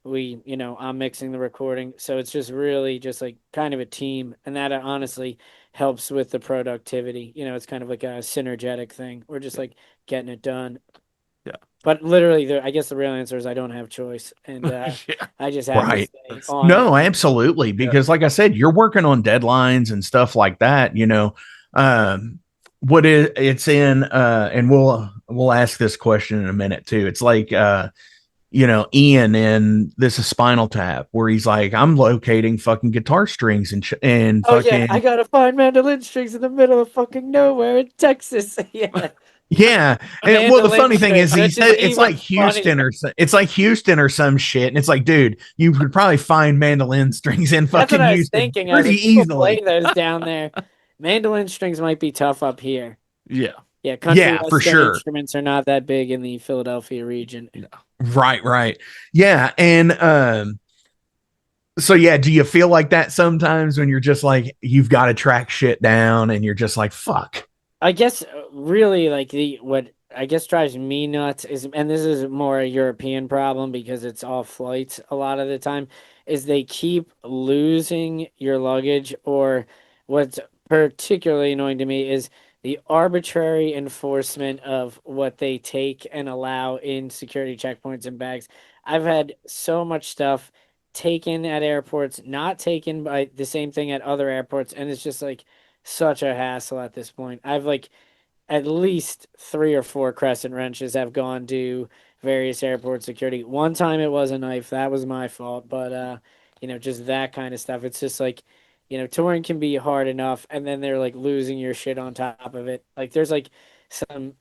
I'm mixing the recording. So it's just really just like kind of a team. And that honestly helps with the productivity. It's kind of like a synergetic thing. We're just like getting it done. Yeah. But literally, I guess the real answer is I don't have choice. And I just have to stay on. No, absolutely. Because like I said, you're working on deadlines and stuff like that, what it's in, and we'll ask this question in a minute too. It's like, Ian in This is Spinal Tap, where he's like, I'm locating fucking guitar strings and fucking. I gotta find mandolin strings in the middle of fucking nowhere in Texas. Yeah, and well, the funny thing is, he said it's like Houston or some shit, and it's like, dude, you could probably find mandolin strings in fucking Houston pretty easily. Play those down there. Mandolin strings might be tough up here. Yeah, country for sure. Instruments are not that big in the Philadelphia region. Right. Yeah, and so yeah, do you feel like that sometimes when you're just like you've got to track shit down and you're just like fuck? I guess really like what I guess drives me nuts is, and this is more a European problem because it's all flights a lot of the time, is they keep losing your luggage, or what's particularly annoying to me is the arbitrary enforcement of what they take and allow in security checkpoints and bags. I've had so much stuff taken at airports, not taken by the same thing at other airports, and it's just like such a hassle at this point. I've like at least 3 or 4 crescent wrenches have gone to various airport security. One time it was a knife. That was my fault. But, just that kind of stuff. It's just like, touring can be hard enough. And then they're like losing your shit on top of it. Like there's like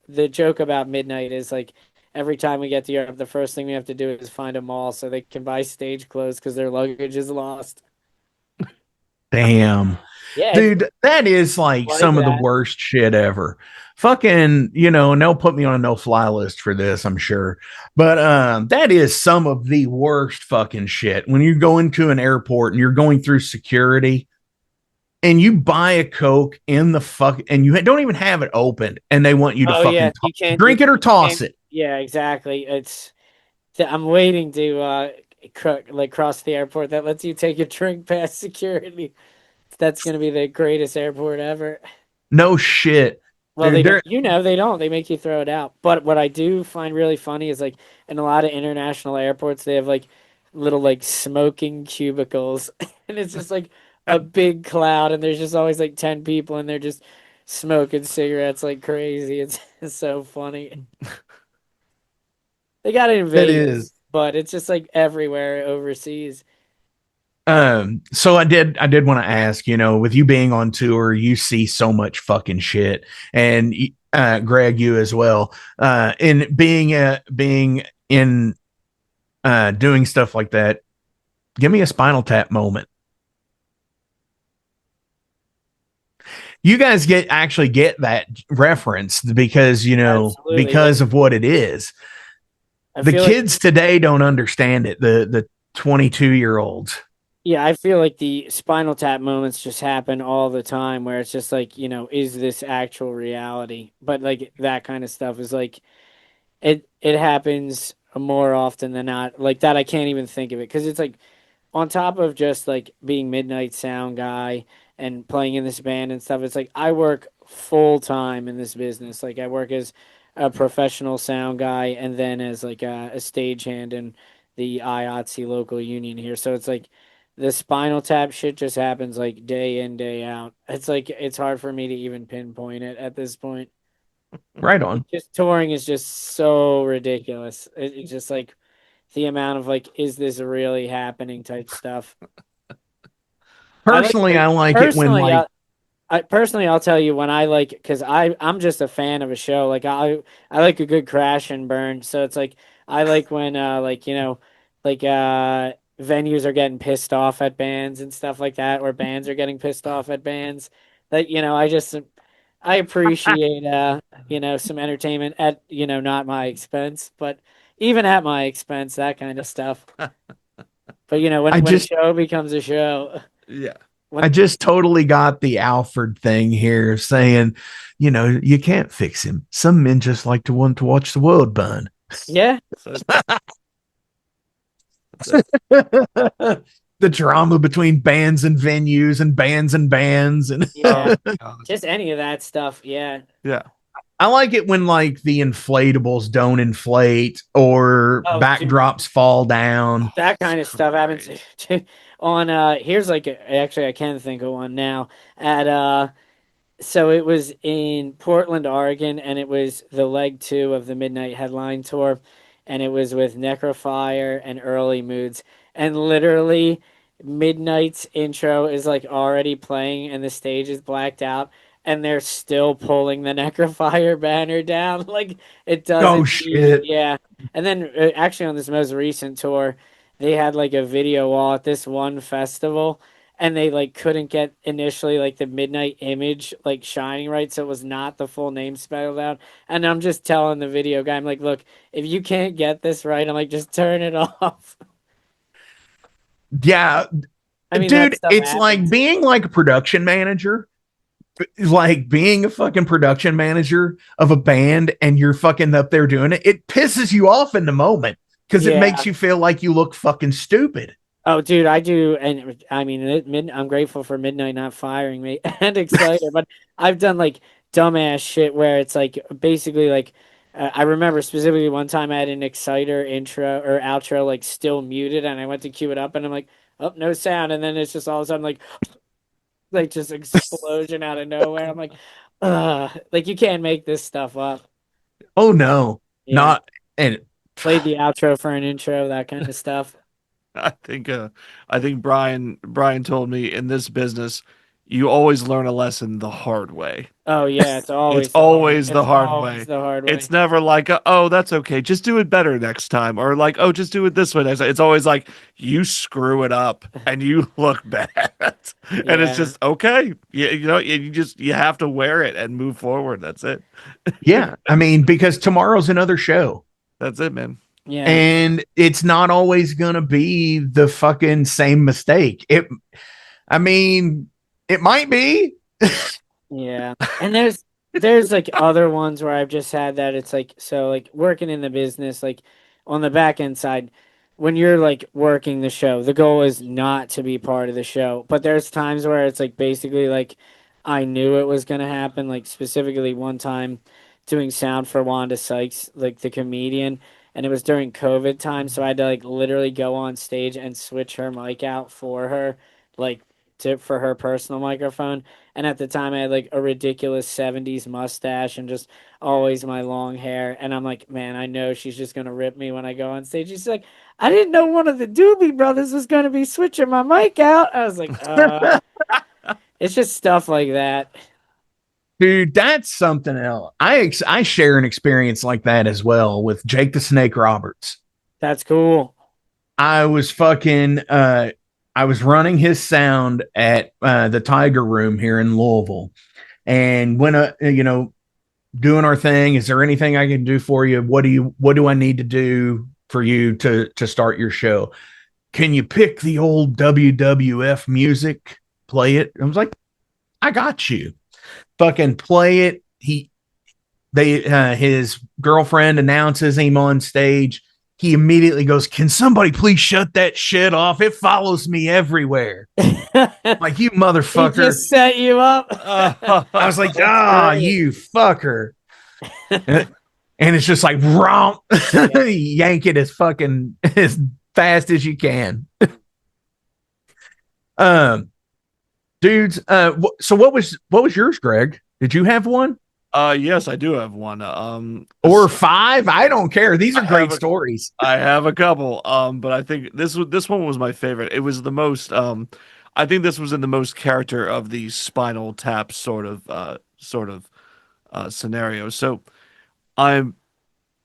the joke about midnight is like every time we get to Europe, the first thing we have to do is find a mall so they can buy stage clothes because their luggage is lost. Damn. Yeah, dude, that is like some of the worst shit ever. Fucking, and they'll put me on a no-fly list for this, I'm sure. But that is some of the worst fucking shit. When you go into an airport and you're going through security and you buy a Coke in the fuck and you don't even have it open and they want you to drink it or toss it. Yeah, exactly. I'm waiting to cross the airport that lets you take a drink past security. That's going to be the greatest airport ever. No shit. Well, they don't. They make you throw it out. But what I do find really funny is like in a lot of international airports, they have like little like smoking cubicles, and it's just like a big cloud, and there's just always like 10 people, and they're just smoking cigarettes like crazy. It's so funny. They got it in Vegas, but it's just like everywhere overseas. So I did want to ask, with you being on tour, you see so much fucking shit, and Greg, you as well, in being in doing stuff like that. Give me a Spinal Tap moment. You guys actually get that reference because, Absolutely. because of what it is. The kids today don't understand it. The 22-year-olds. Yeah, I feel like the Spinal Tap moments just happen all the time where it's just like, is this actual reality? But like that kind of stuff is like it happens more often than not. Like that I can't even think of it because it's like on top of just like being midnight sound guy and playing in this band and stuff, it's like I work full time in this business. Like I work as a professional sound guy and then as like a stagehand in the IOTC local union here. So it's like the Spinal Tap shit just happens like day in, day out. It's like it's hard for me to even pinpoint it at this point. Right on. Just touring is just so ridiculous. It's just like the amount of like, is this really happening type stuff. Personally, I like it when like I'll tell you when I like because I'm just a fan of a show. Like I like a good crash and burn. So it's like I like when venues are getting pissed off at bands and stuff like that, or bands are getting pissed off at bands. That I appreciate some entertainment at not my expense, but even at my expense, that kind of stuff. But when a show becomes a show. Yeah. I just totally got the Alfred thing here saying, you can't fix him. Some men just like to want to watch the world burn. Yeah. The drama between bands and venues and bands and bands and just any of that stuff. Yeah. Yeah. I like it when like the inflatables don't inflate or backdrops fall down. That kind of stuff happens on here's like actually I can think of one now at so it was in Portland, Oregon, and it was the leg 2 of the Midnight Headline Tour, and it was with Necrofire and Early Moods, and literally Midnight's intro is like already playing and the stage is blacked out and they're still pulling the Necrofire banner down. Like it doesn't. Oh shit! Yeah, and then actually on this most recent tour, they had like a video wall at this one festival, and they like couldn't get initially like the Midnight image like shining right, so it was not the full name spelled out. And I'm just telling the video guy, I'm like, look, if you can't get this right, I'm like, just turn it off. Yeah, I mean, dude, it's happens. like being like a production manager. Like being a fucking production manager of a band and you're fucking up there doing it, it pisses you off in the moment because it makes you feel like you look fucking stupid. Oh, dude, I do, and I mean, I'm grateful for Midnight not firing me and Exciter, but I've done like dumbass shit where it's like basically like I remember specifically one time I had an Exciter intro or outro like still muted, and I went to cue it up, and I'm like, oh, no sound, and then it's just all of a sudden like just explosion out of nowhere. I'm like, like you can't make this stuff up. Oh no, not and played the outro for an intro, that kind of stuff. I think Brian told me in this business, you always learn a lesson the hard way. Oh yeah, it's always the hard way. It's never like, oh, that's okay, just do it better next time, or like, oh, just do it this way next time. It's always like you screw it up and you look bad, and it's just okay. You have to wear it and move forward. That's it. Yeah, I mean, because tomorrow's another show. That's it, man. Yeah. And it's not always going to be the fucking same mistake. It might be. Yeah. And there's like other ones where I've just had that. It's like, so like working in the business, like on the back end side, when you're like working the show, the goal is not to be part of the show. But there's times where it's like basically like I knew it was going to happen. Like specifically one time doing sound for Wanda Sykes, like the comedian, and it was during COVID time, so I had to like literally go on stage and switch her mic out for her, like for her personal microphone. And at the time I had like a ridiculous 70s mustache and just always my long hair. And I'm like, man, I know she's just gonna rip me when I go on stage. She's like, I didn't know one of the Doobie Brothers was gonna be switching my mic out. I was like, it's just stuff like that. Dude, that's something else. I share an experience like that as well with Jake the Snake Roberts. That's cool. I was running his sound at the Tiger Room here in Louisville, and when doing our thing. Is there anything I can do for you? What do I need to do for you to start your show? Can you pick the old WWF music? Play it. I was like, I got you. Fucking play it. His girlfriend announces him on stage. He immediately goes, "Can somebody please shut that shit off? It follows me everywhere." Like, you motherfucker. He just set you up. I was like, you fucker. And it's just like, romp. Yank it as fast as you can. Dudes, so what was yours, Greg? Did you have one? Yes, I do have one. Or 5? I don't care. These are great stories. I have a couple. But I think this one was my favorite. It was the most. I think this was in the most character of the Spinal Tap sort of scenario. So, I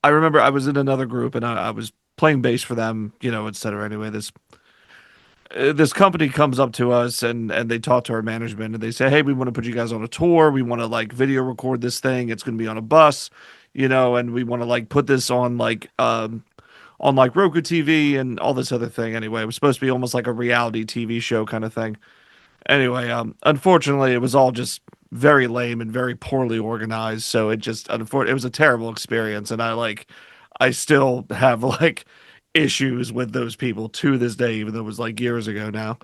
remember I was in another group and I was playing bass for them, etc. Anyway, this company comes up to us and they talk to our management and they say, "Hey, we want to put you guys on a tour. We want to like video record this thing. It's going to be on a bus, and we want to like put this on like Roku TV and all this other thing." Anyway, it was supposed to be almost like a reality TV show kind of thing. Anyway, unfortunately, it was all just very lame and very poorly organized. So it was a terrible experience, and I still have like issues with those people to this day, even though it was like years ago now.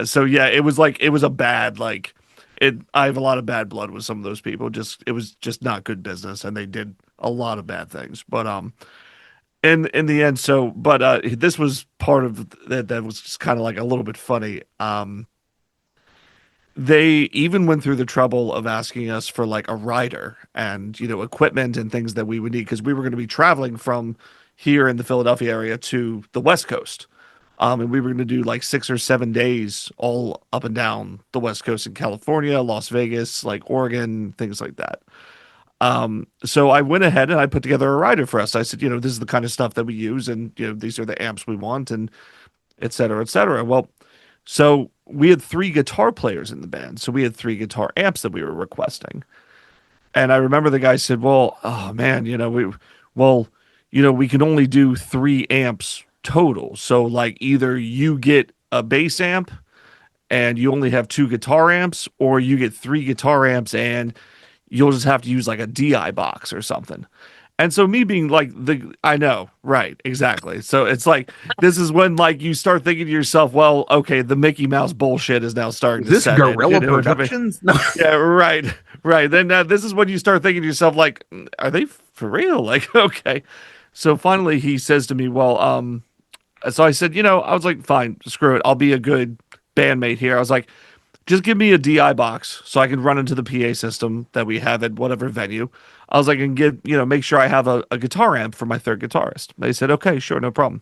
So yeah, it was a bad I have a lot of bad blood with some of those people. It was just not good business, and they did a lot of bad things. But in the end, this was part of that was just kind of like a little bit funny. They even went through the trouble of asking us for like a rider and equipment and things that we would need, because we were going to be traveling from here in the Philadelphia area to the West Coast. And we were going to do like 6 or 7 days all up and down the West Coast in California, Las Vegas, like Oregon, things like that. So I went ahead and I put together a rider for us. I said, this is the kind of stuff that we use, and these are the amps we want, and et cetera, et cetera. Well, so we had 3 guitar players in the band. So we had 3 guitar amps that we were requesting. And I remember the guy said, "Well, oh man, we can only do 3 amps total. So like either you get a bass amp and you only have 2 guitar amps, or you get 3 guitar amps and you'll just have to use like a DI box or something." And so me being like I know, right, exactly. So it's like, this is when like you start thinking to yourself, well, okay, the Mickey Mouse bullshit is now starting to set in. Guerrilla Productions? No. Yeah, right. Then this is when you start thinking to yourself, like, are they for real? Like, okay. So finally he says to me, well, so I said, I was like, fine, screw it. I'll be a good bandmate here. I was like, just give me a DI box so I can run into the PA system that we have at whatever venue. I was like, and make sure I have a guitar amp for my 3rd guitarist. They said, okay, sure, no problem.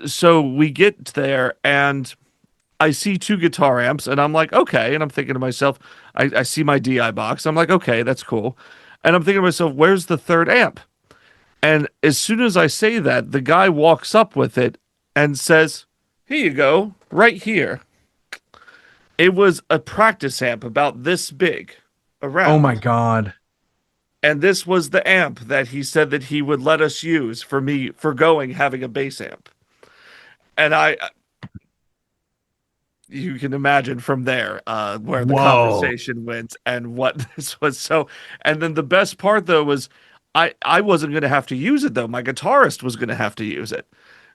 So we get there and I see 2 guitar amps and I'm like, okay. And I'm thinking to myself, I see my DI box. I'm like, okay, that's cool. And I'm thinking to myself, where's the 3rd amp? And as soon as I say that, the guy walks up with it and says, "Here you go, right here." It was a practice amp about this big around. Oh my God. And this was the amp that he said that he would let us use for having a bass amp. And you can imagine from there where the conversation went and what this was. So, and then the best part though was I wasn't going to have to use it though. My guitarist was going to have to use it.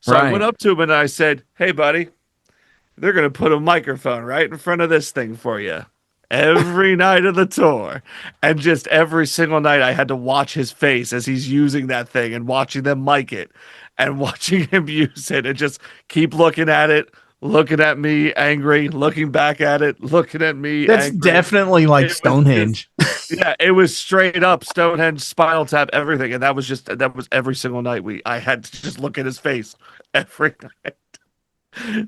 So I went up to him and I said, "Hey buddy, they're going to put a microphone right in front of this thing for you every night of the tour." And just every single night I had to watch his face as he's using that thing and watching them mic it and watching him use it and just keep looking at it, looking at me angry, looking back at it, looking at me That's angry. Definitely like Stonehenge. Yeah, it was straight up Stonehenge, Spinal Tap, everything. And that was every single night I had to just look at his face every night.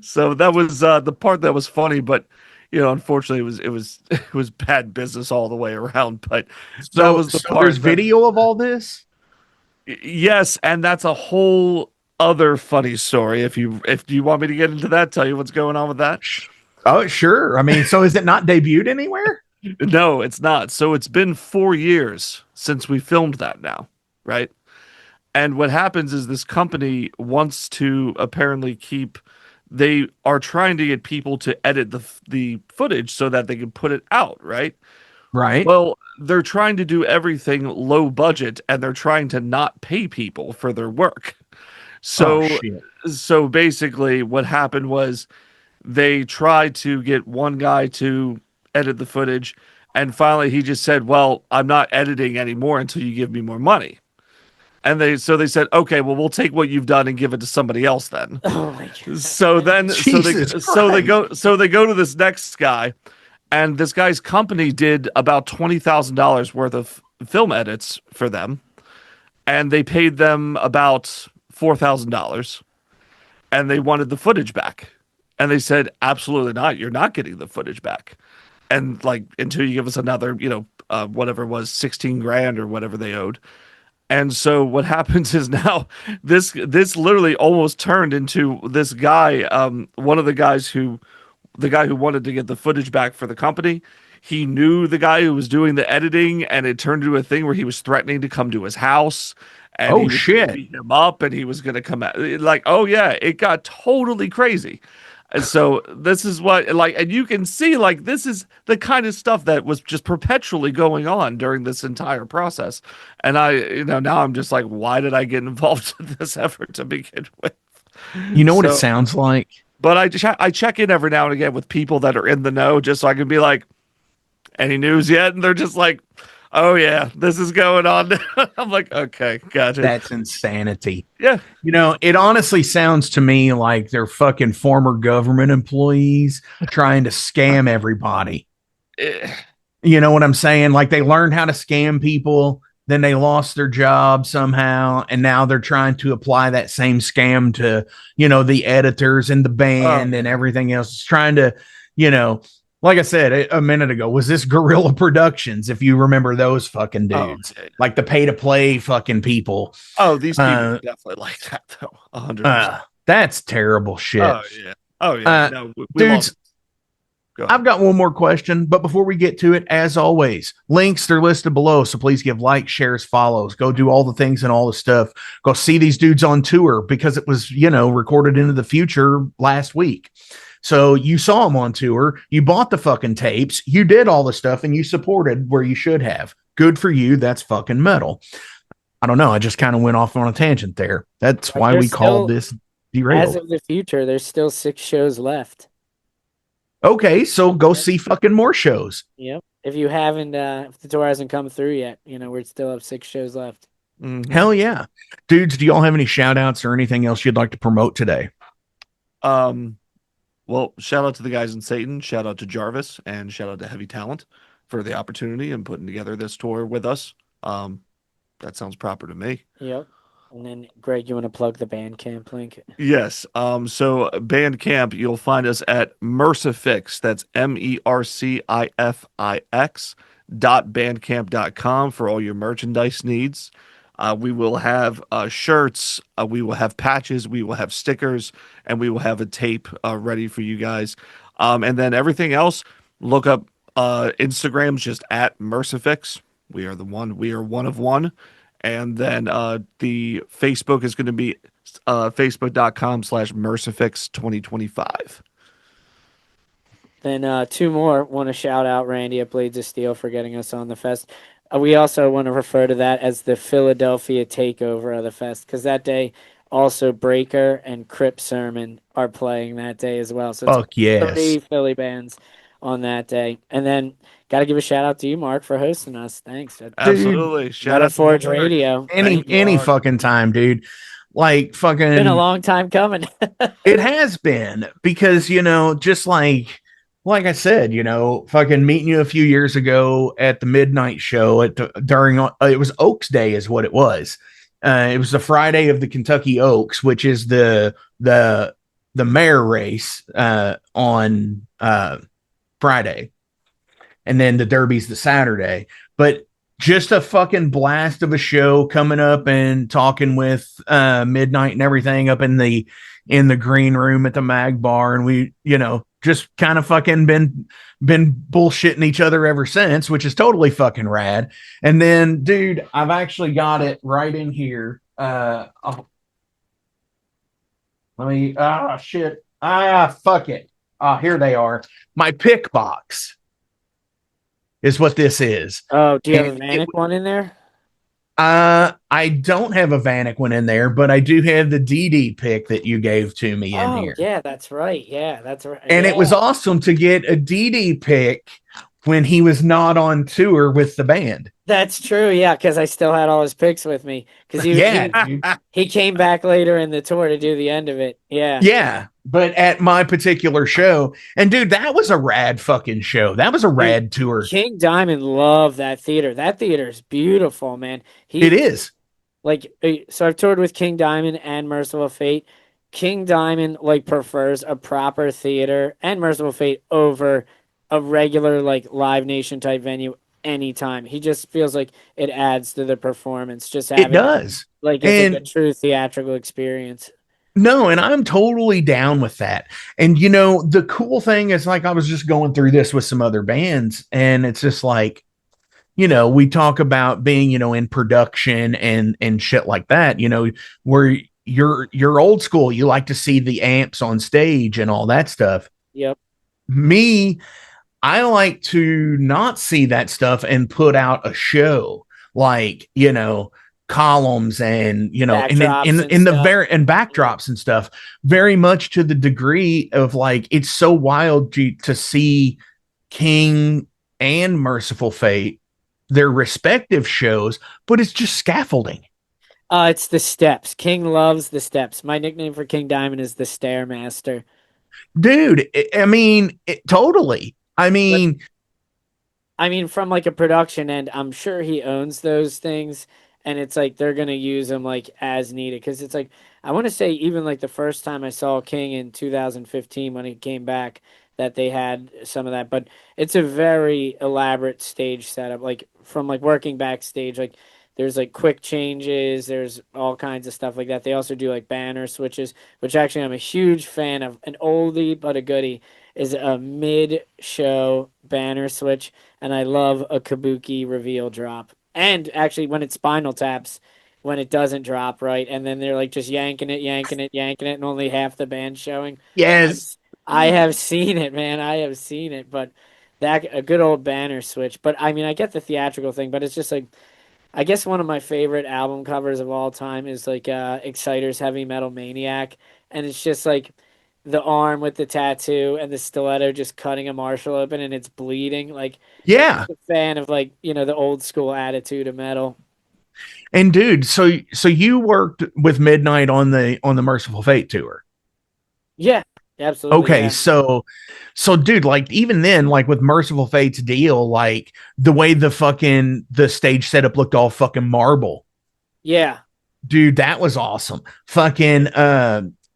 So that was the part that was funny, but unfortunately it was bad business all the way around. But that was the part. There's video of all this? Yes, and that's a whole other funny story. If you want me to get into that, tell you what's going on with that. Oh, sure. I mean, so is it not debuted anywhere? No, it's not. So it's been 4 years since we filmed that now, right? And what happens is this company wants to apparently keep. They are trying to get people to edit the footage so that they can put it out, right? Right. Well, they're trying to do everything low budget, and they're trying to not pay people for their work. Oh, So, shit. so basically, what happened was they tried to get one guy to edit the footage, and finally he just said, "Well, I'm not editing anymore until you give me more money." And they said, "Okay, well, we'll take what you've done and give it to somebody else then." Oh my god. So then Jesus so they go to this next guy, and this guy's company did about $20,000 worth of film edits for them, and they paid them about $4,000, and they wanted the footage back. And they said, "Absolutely not. You're not getting the footage back. And like until you give us another, whatever it was, 16 grand or whatever they owed." And so what happens is now this literally almost turned into this guy, one of the guy who wanted to get the footage back for the company. He knew the guy who was doing the editing, and it turned into a thing where he was threatening to come to his house, and Oh, he was gonna shit. beat him up, and he was going to come out like, oh yeah, it got totally crazy. And so this is what and you can see this is the kind of stuff that was just perpetually going on during this entire process. And now I'm just like, why did I get involved in this effort to begin with? You know what it So- sounds like? But I check in every now and again with people that are in the know, just so I can be like, any news yet? And they're just like, oh yeah, this is going on. I'm like, okay, gotcha. That's insanity. Yeah. It honestly sounds to me like they're fucking former government employees trying to scam everybody. Eh, You know what I'm saying? Like they learned how to scam people, then they lost their job somehow, and now they're trying to apply that same scam to, the editors and the band and everything else. It's trying to, like I said a minute ago, was this Guerrilla Productions? If you remember those fucking dudes, like the pay to play fucking people. Oh, these people definitely like that though. 100%. That's terrible shit. Oh yeah. No, we Dudes, Go ahead. I've got one more question, but before we get to it, as always, links they're listed below. So please give likes, shares, follows. Go do all the things and all the stuff. Go see these dudes on tour because it was, recorded into the future last week. So you saw them on tour. You bought the fucking tapes. You did all the stuff and you supported where you should have. Good for you. That's fucking metal. I don't know. I just kind of went off on a tangent there. That's why we called this Derailed. As of the future, there's still 6 shows left. Okay, so go see fucking more shows. Yep. If you haven't, if the tour hasn't come through yet, we still have 6 shows left. Mhm. Hell yeah. Dudes, do y'all have any shout outs or anything else you'd like to promote today? Well, shout out to the guys in Satan, shout out to Jarvis, and shout out to Heavy Talent for the opportunity and putting together this tour with us. That sounds proper to me. Yep. And then, Greg, you want to plug the Bandcamp link? Yes. So Bandcamp, you'll find us at Mercifix. That's MERCIFIX.bandcamp.com for all your merchandise needs. We will have shirts, we will have patches, we will have stickers, and we will have a tape ready for you guys. And then everything else, look up Instagram's just at Mercifix. We are one of one. And then the Facebook is going to be facebook.com/Mercifix2025. Then 2 more. Want to shout out Randy at Blades of Steel for getting us on the fest. We also want to refer to that as the Philadelphia takeover of the fest, because that day also Breaker and Crip Sermon are playing that day as well. So Fuck yes. 3 Philly bands on that day. And then got to give a shout out to you, Mark, for hosting us. Thanks. Absolutely. Shout out to Forge Mark. Radio. Any fucking time, dude. Like fucking Been a long time coming. It has been because, just like I said, fucking meeting you a few years ago at the midnight show during it was Oaks Day is what it was. It was the Friday of the Kentucky Oaks, which is the mayor race on Friday. And then the Derby's the Saturday. But just a fucking blast of a show coming up and talking with Midnight and everything up in the green room at the Mag Bar. And we, just kind of fucking been bullshitting each other ever since, which is totally fucking rad. And then, dude, I've actually got it right in here. Let me shit. Fuck it. Here they are. My pick box is what this is. Oh, do you have a And Vanek one in there? I don't have a Vanek one in there, but I do have the DD pick that you gave to me in Oh, here. yeah, that's right. Yeah, that's right. And Yeah. it was awesome to get a DD pick when he was not on tour with the band. That's true. Yeah, because I still had all his picks with me because Yeah, dude. he came back later in the tour to do the end of it. Yeah. Yeah, but at my particular show, and dude, that was a rad fucking show. That was a Dude, rad tour. King Diamond loved that theater. That theater is beautiful, man. It is. Like, so I've toured with King Diamond and Merciful Fate. King Diamond like prefers a proper theater and Merciful Fate over a regular like Live Nation type venue anytime. He just feels like it adds to the performance. Just It having does. like it's like a And true theatrical experience. no, and I'm totally down with that. And you know, the cool thing is like I was just going through this with some other bands, and it's just like, you know, we talk about being, you know, in production and shit like that, you know, where you're old school, you like to see the amps on stage and all that stuff. Yep. Me, I like to not see that stuff and put out a show like, you know, columns and, you know, and Backdrops and in the stuff. very and backdrops and stuff, very much to the degree of like it's so wild to see King and Merciful Fate, their respective shows, but it's just scaffolding. It's the steps. King loves the steps. My nickname for King Diamond is the Stairmaster. Dude, I mean, totally. I But mean, I mean, from like a production end, I'm sure he owns those things, and it's like they're gonna use them like as needed. Because it's like I want to say even like the first time I saw King in 2015 when he came back, that they had some of that. But it's a very elaborate stage setup, like from like working backstage, like. There's like quick changes. There's all kinds of stuff like that. They also do like banner switches, which actually I'm a huge fan of. An oldie but a goodie is a mid-show banner switch, and I love a kabuki reveal drop. And actually, when it spinal taps, when it doesn't drop right, and then they're like just yanking it, yanking it, yanking it, and only half the band showing. I've, yes. I have seen it, man. I have seen it, but that a good old banner switch. But I mean, I get the theatrical thing, but it's just like I guess one of my favorite album covers of all time is like Exciter's Heavy Metal Maniac, and it's just like the arm with the tattoo and the stiletto just cutting a Marshall open and it's bleeding. Like I'm Yeah. just a fan of like, you know, the old school attitude of metal. And dude, so you worked with Midnight on the Merciful Fate tour. Yeah, absolutely. Okay, Yeah. so dude, like even then, like with Merciful Fate's deal, like the way the stage setup looked all fucking marble. Yeah. Dude, that was awesome. Fucking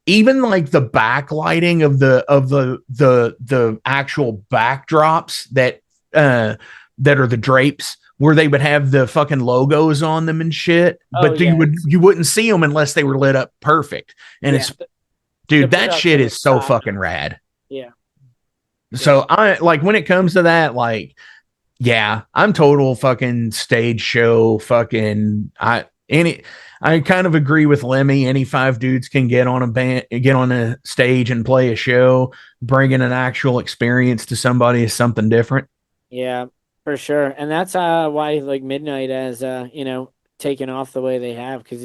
even like the backlighting of the actual backdrops that are the drapes where they would have the fucking logos on them and shit, Oh but yeah. you wouldn't see them unless they were lit up perfect. And Yeah. it's The dude, that production shit was is so top fucking notch. rad. Yeah. So I like when it comes to that, like, yeah, I'm total fucking stage show fucking I kind of agree with Lemmy. Any five dudes can get on a stage and play a show. Bringing an actual experience to somebody is something different. Yeah, for sure. And that's why like Midnight has you know, taken off the way they have because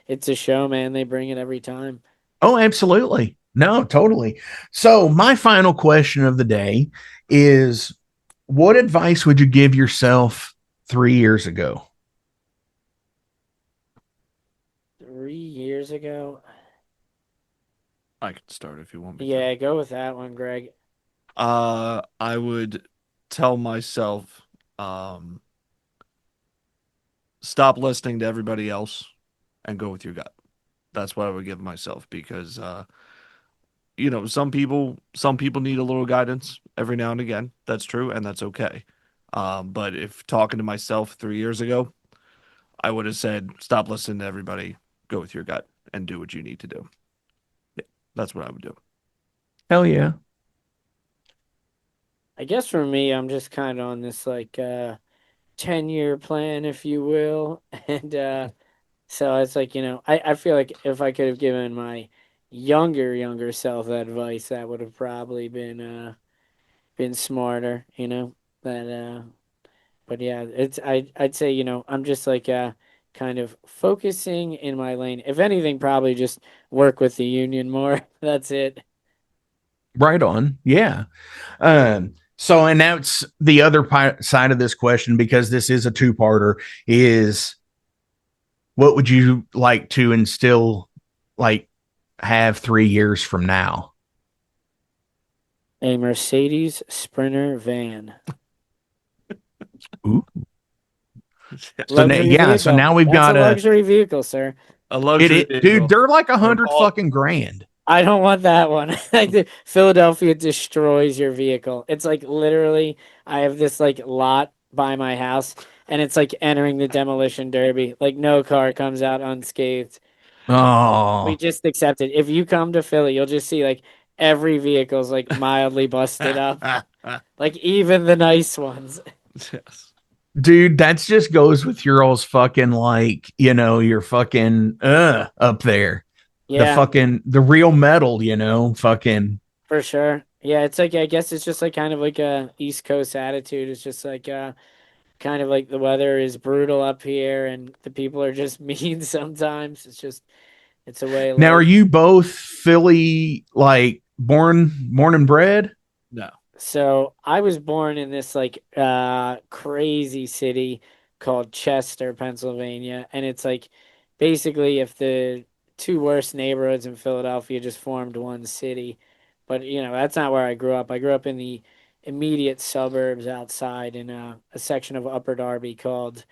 it's a show, man. They bring it every time. Oh, absolutely. No, totally. So my final question of the day is, what advice would you give yourself 3 years ago? 3 years ago. I can start if you want me to. Yeah, go with that one, Greg. I would tell myself, um, stop listening to everybody else and go with your gut. That's what I would give myself because, you know, some people need a little guidance every now and again. That's true, and that's okay. But if talking to myself 3 years ago, I would have said, stop listening to everybody, go with your gut, and do what you need to do. Yeah, that's what I would do. Hell yeah. I guess for me, I'm just kind of on this like 10-year plan, if you will. And so it's like, I feel like if I could have given my younger self advice, that would have probably been smarter, That but yeah, I'd say, I'm just like kind of focusing in my lane. If anything, probably just work with the union more. That's it. Right on. Yeah. So, and that's the other side of this question, because this is a two-parter, is what would you like to instill, like, have 3 years from now? A Mercedes Sprinter van. Ooh. So Luxury yeah, so vehicle. now we've That's a got luxury vehicle, sir. A luxury dude, vehicle. they're like They're 100 all- fucking grand. I don't want that one. Like, Philadelphia destroys your vehicle. It's like literally, I have this like lot by my house, and it's like entering the demolition derby. Like no car comes out unscathed. We Oh, just accept it. If you come to Philly, you'll just see like every vehicle's like mildly busted up, like even the nice ones. Yes. dude, that's just goes with your all's fucking, like, your fucking up there. Yeah, The real metal, fucking. for sure. Yeah, it's like I guess it's just like kind of like a East Coast attitude. It's just like kind of like the weather is brutal up here and the people are just mean sometimes. It's a way of Now, are life. you both Philly, like, born and bred? No. So I was born in this like crazy city called Chester, Pennsylvania, and it's like basically if the two worst neighborhoods in Philadelphia just formed one city. But that's not where I grew up. I grew up in the immediate suburbs outside in a section of Upper Darby called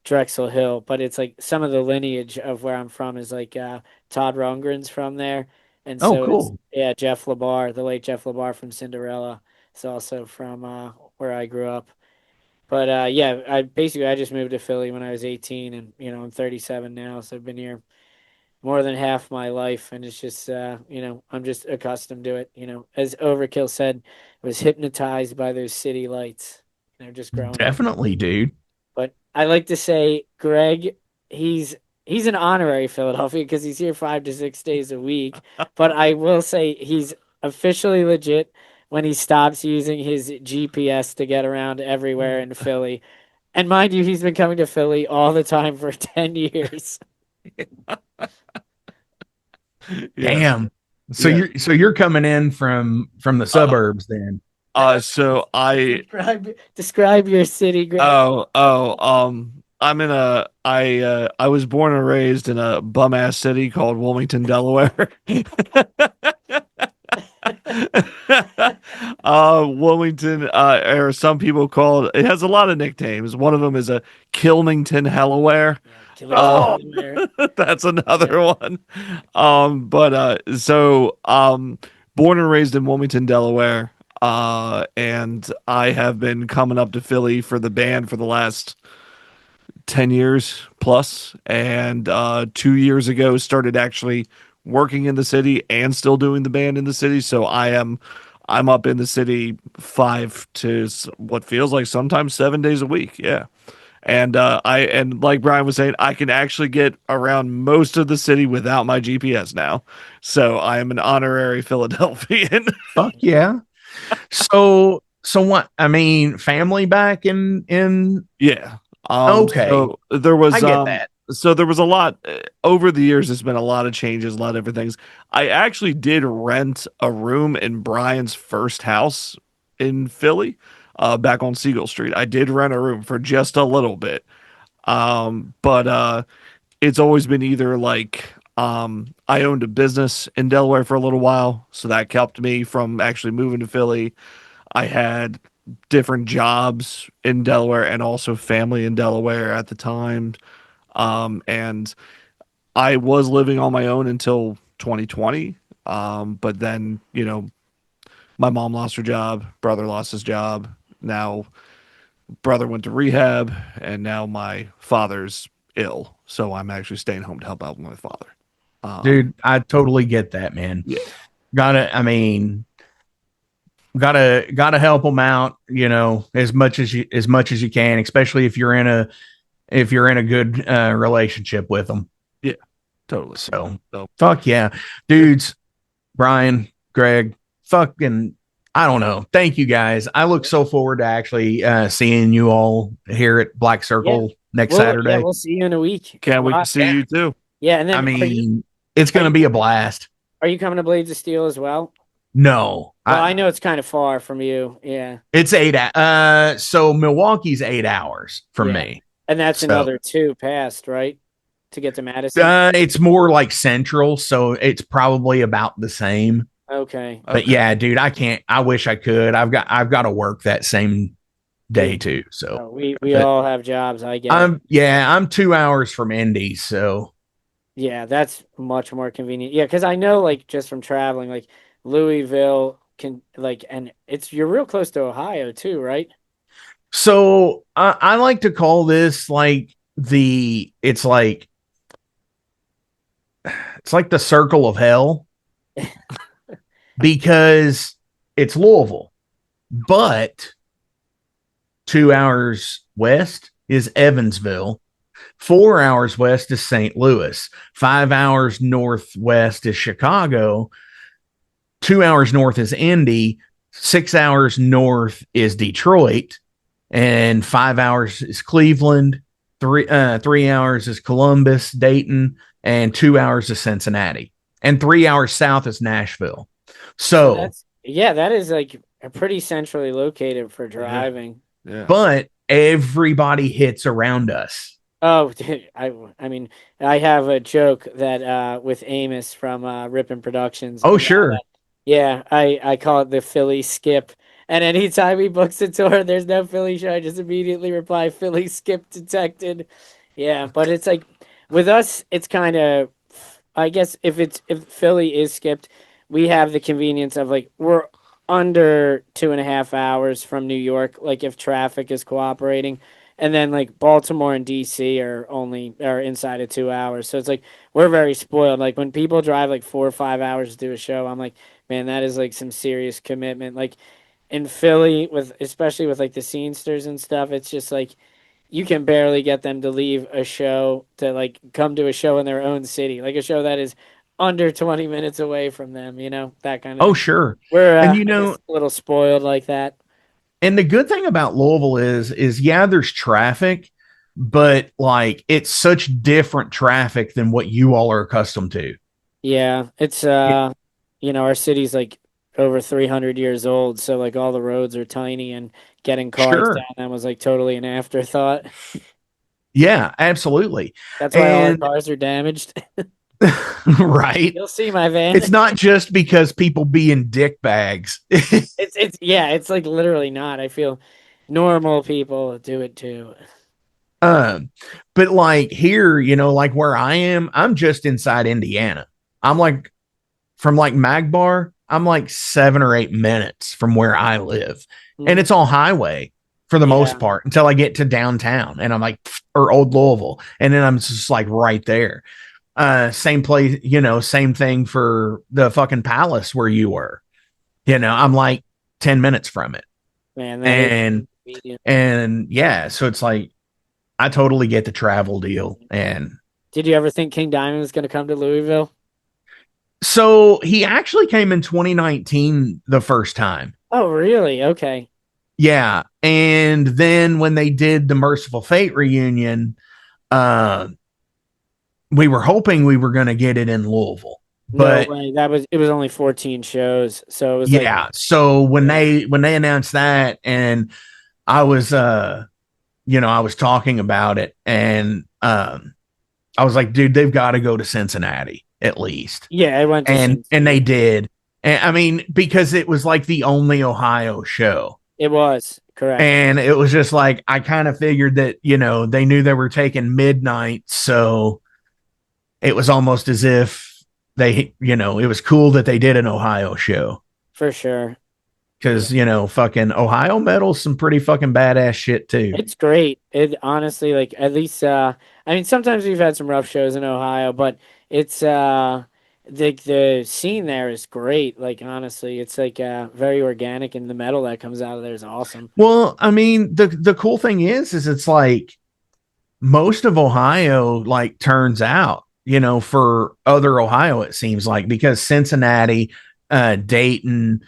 Drexel Hill, but it's like some of the lineage of where I'm from is like Todd Rundgren's from there. And Oh, so it's cool. yeah, Jeff LeBar, the late Jeff LeBar from Cinderella. It's also from where I grew up. But yeah, I just moved to Philly when I was 18 and I'm 37 now, so I've been here more than half my life and it's just I'm just accustomed to it. As Overkill said, I was hypnotized by those city lights. Just growing up. Definitely, dude. But I like to say Greg, he's he's an honorary Philadelphia because he's here 5 to 6 days a week. But I will say he's officially legit when he stops using his GPS to get around everywhere in Philly. And mind you, he's been coming to Philly all the time for 10 years. Yes. Damn. So Yeah. you're coming in from the Uh, suburbs then. so I Describe your city, Greg. I'm in I was born and raised in a bum ass city called Wilmington, Delaware. Wilmington, or some people call it has a lot of nicknames. One of them is a Kilmington, Delaware. Killington, Oh, Delaware. That's another one. Born and raised in Wilmington, Delaware. And I have been coming up to Philly for the band for the last 10 years plus. And 2 years ago, started actually working in the city and still doing the band in the city. So I'm up in the city 5 to what feels like sometimes 7 days a week. Yeah. And like Brian was saying, I can actually get around most of the city without my GPS now. So I am an honorary Philadelphian. fuck yeah. So what? I mean, family back in. Yeah. Okay, So there I was get that. a lot over the years. There's been a lot of changes, a lot of different things. I actually did rent a room in Brian's first house in Philly, back on Siegel Street. I did rent a room for just a little bit. But it's always been either like I owned a business in Delaware for a little while, so that kept me from actually moving to Philly. I had different jobs in Delaware and also family in Delaware at the time. And I was living on my own until 2020. But then, my mom lost her job, brother lost his job. Now, brother went to rehab, and now my father's ill. So I'm actually staying home to help out my father. Dude, I totally get that, man. Yeah. Gotta, I mean, gotta help them out, as much as you can, especially if you're in a good relationship with them. Yeah, totally. So fuck yeah, dudes. Brian, Greg, fucking, I don't know. Thank you guys. I look so forward to actually seeing you all here at Black Circle next Saturday. Yeah, we'll see you in a week. Can't wait to see you too. Yeah, and then I mean, it's going to be a blast. Are you coming to Blades of Steel as well? No. Well, I know it's kind of far from you. Yeah. It's 8 so Milwaukee's 8 hours from me. And that's another 2 past, right? To get to Madison. It's more like central, so it's probably about the same. Okay. But yeah, dude, I wish I could. I've got to work that same day too. So we all have jobs, I guess. I'm 2 hours from Indy, so yeah, that's much more convenient. Yeah, because I know, like, just from traveling, like Louisville can, like, and you're real close to Ohio too, right? So I like to call this like it's like the circle of hell because it's Louisville, but 2 hours west is Evansville. 4 hours west is St. Louis. 5 hours northwest is Chicago. 2 hours north is Indy. 6 hours north is Detroit. And 5 hours is Cleveland. 3 hours is Columbus, Dayton, and 2 hours is Cincinnati. And 3 hours south is Nashville. So that is like a pretty centrally located for driving. Yeah. But everybody hits around us. Oh, dude, I mean, I have a joke that with Amos from Rippin' Productions. Oh, sure. Yeah, I call it the Philly skip. And anytime he books a tour, there's no Philly show, I just immediately reply, Philly skip detected. Yeah, but it's like, with us, it's kind of, I guess if Philly is skipped, we have the convenience of, like, we're under 2.5 hours from New York, like, if traffic is cooperating. And then, like, Baltimore and DC are inside of 2 hours. So it's like, we're very spoiled. Like, when people drive like 4 or 5 hours to do a show, I'm like, man, that is like some serious commitment. Like, in Philly, especially with like the scenesters and stuff, it's just like you can barely get them to leave a show to like come to a show in their own city, like a show that is under 20 minutes away from them, that kind of thing. Sure. We're a little spoiled like that. And the good thing about Louisville is there's traffic, but like it's such different traffic than what you all are accustomed to. Yeah, it's our city's like over 300 years old, so like all the roads are tiny, and getting cars down them was like totally an afterthought. Yeah, absolutely. That's why all our cars are damaged. Right. You'll see my van. It's not just because people be in dick bags. It's like literally not. I feel normal people do it too. But like here, like where I am, I'm just inside Indiana. I'm like from like Magbar, I'm like 7 or 8 minutes from where I live. And it's all highway for the most part until I get to downtown, and I'm like, or Old Louisville. And then I'm just like right there. Same place, same thing for the fucking Palace where you were. I'm like 10 minutes from it. Man, and yeah, so it's like I totally get the travel deal. And did you ever think King Diamond was going to come to Louisville? So he actually came in 2019 the first time. Oh, really? Okay. Yeah. And then when they did the Merciful Fate reunion, we were hoping we were going to get it in Louisville. But no way. It was only 14 shows. So it was so when they announced that, and I was I was talking about it, and I was like, dude, they've got to go to Cincinnati at least. Yeah, I went to and they did. And I mean, because it was like the only Ohio show. It was, correct. And it was just like, I kind of figured that, they knew they were taking midnight. So it was almost as if they, it was cool that they did an Ohio show. For sure. Because, fucking Ohio metal's some pretty fucking badass shit too. It's great. It honestly, like, at least, I mean, sometimes we've had some rough shows in Ohio, but it's the scene there is great. Like honestly, it's like very organic, and the metal that comes out of there is awesome. Well, I mean, the cool thing is it's like most of Ohio like turns out, for other Ohio, it seems like, because Cincinnati, Dayton,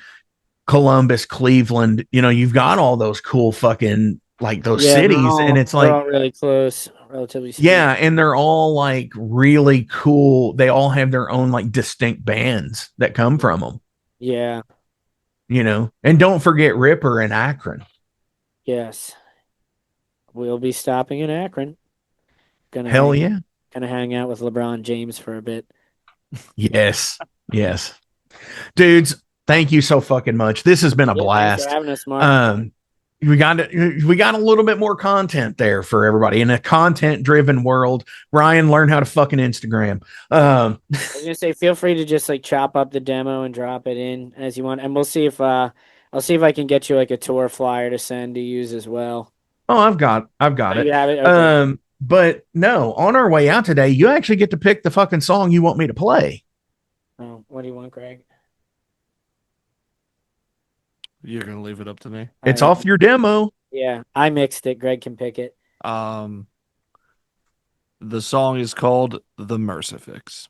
Columbus, Cleveland, you've got all those cool fucking like those cities, and it's they're like, all really close, relatively speaking. yeah, and they're all like really cool. They all have their own like distinct bands that come from them, Yeah. and don't forget Ripper and Akron. Yes. We'll be stopping in Akron. Hell yeah. Gonna hang out with LeBron James for a bit. Yes. Yes. Dudes, thank you so fucking much. This has been a blast. Thanks for having us, Mark. We got a little bit more content there for everybody in a content driven world. Ryan, learn how to fucking Instagram. I was gonna say, feel free to just like chop up the demo and drop it in as you want, and we'll see if I'll see if I can get you like a tour flyer to send to use as well. Oh, I've got it. You have it? Okay. But no, on our way out today, you actually get to pick the fucking song you want me to play. Oh, what do you want, Greg? You're gonna leave it up to me. It's off your demo. Yeah, I mixed it. Greg can pick it. The song is called The Mercifix.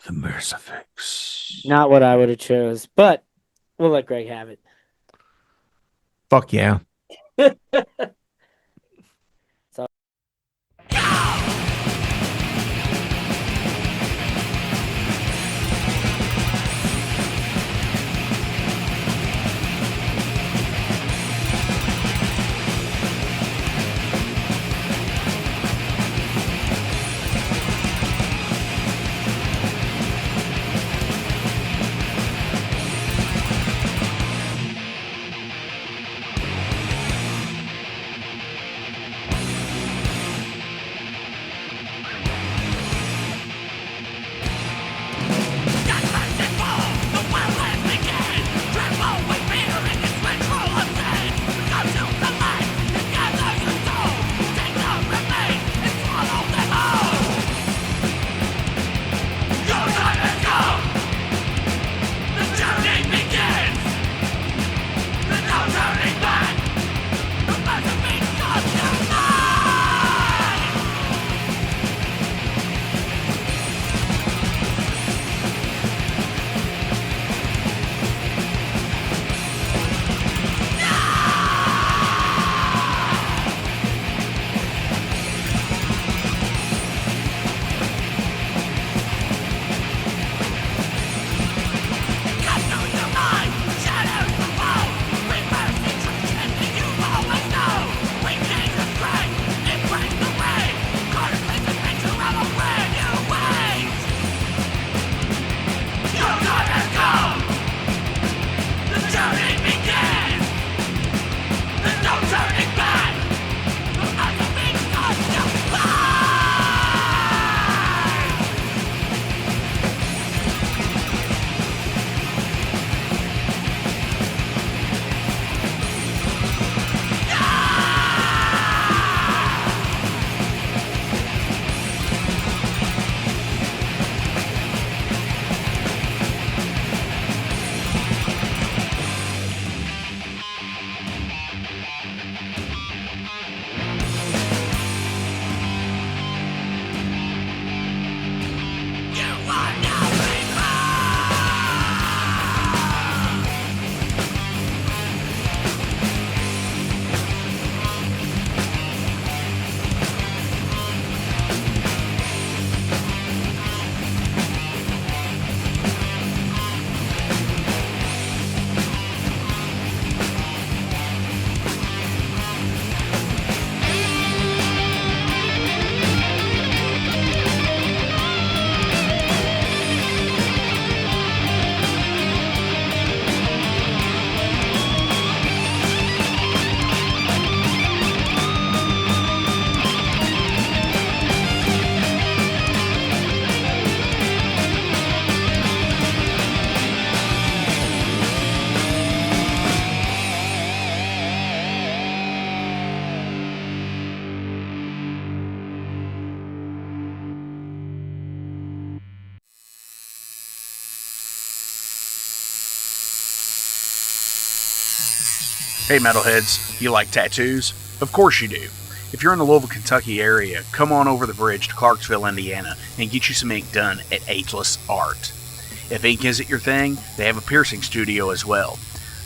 The Mercifix. Not what I would have chose, but we'll let Greg have it. Fuck yeah. Hey metalheads, you like tattoos? Of course you do. If you're in the Louisville, Kentucky area, come on over the bridge to Clarksville, Indiana, and get you some ink done at Ageless Art. If ink isn't your thing, they have a piercing studio as well.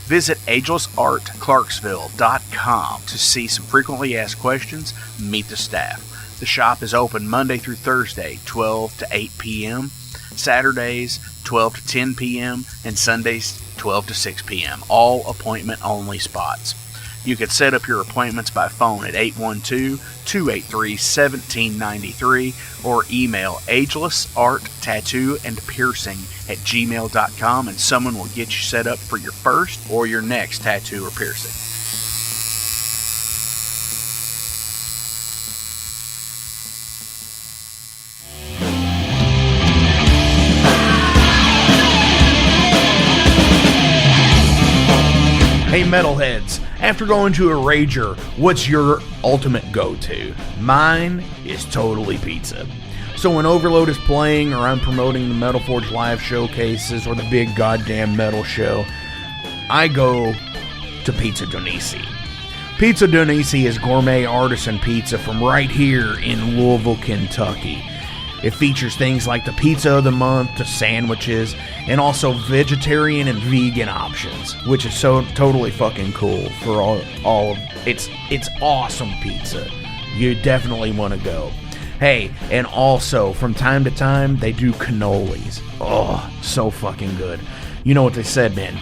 Visit agelessartclarksville.com to see some frequently asked questions, meet the staff. The shop is open Monday through Thursday, 12 to 8 p.m., Saturdays, 12 to 10 p.m., and Sundays, 12 to 6 p.m., all appointment-only spots. You can set up your appointments by phone at 812-283-1793 or email agelessarttatoosandpiercing@gmail.com and someone will get you set up for your first or your next tattoo or piercing. Hey metalheads, after going to a rager, what's your ultimate go-to? Mine is totally pizza. So when Overload is playing, or I'm promoting the Metal Forge live showcases, or the big goddamn metal show, I go to Pizza Donisi. Pizza Donisi is gourmet artisan pizza from right here in Louisville, Kentucky. It features things like the pizza of the month, the sandwiches, and also vegetarian and vegan options, which is so totally fucking cool for all of it's awesome pizza. You definitely want to go. Hey, and also from time to time they do cannolis. Oh, so fucking good. You know what they said, man?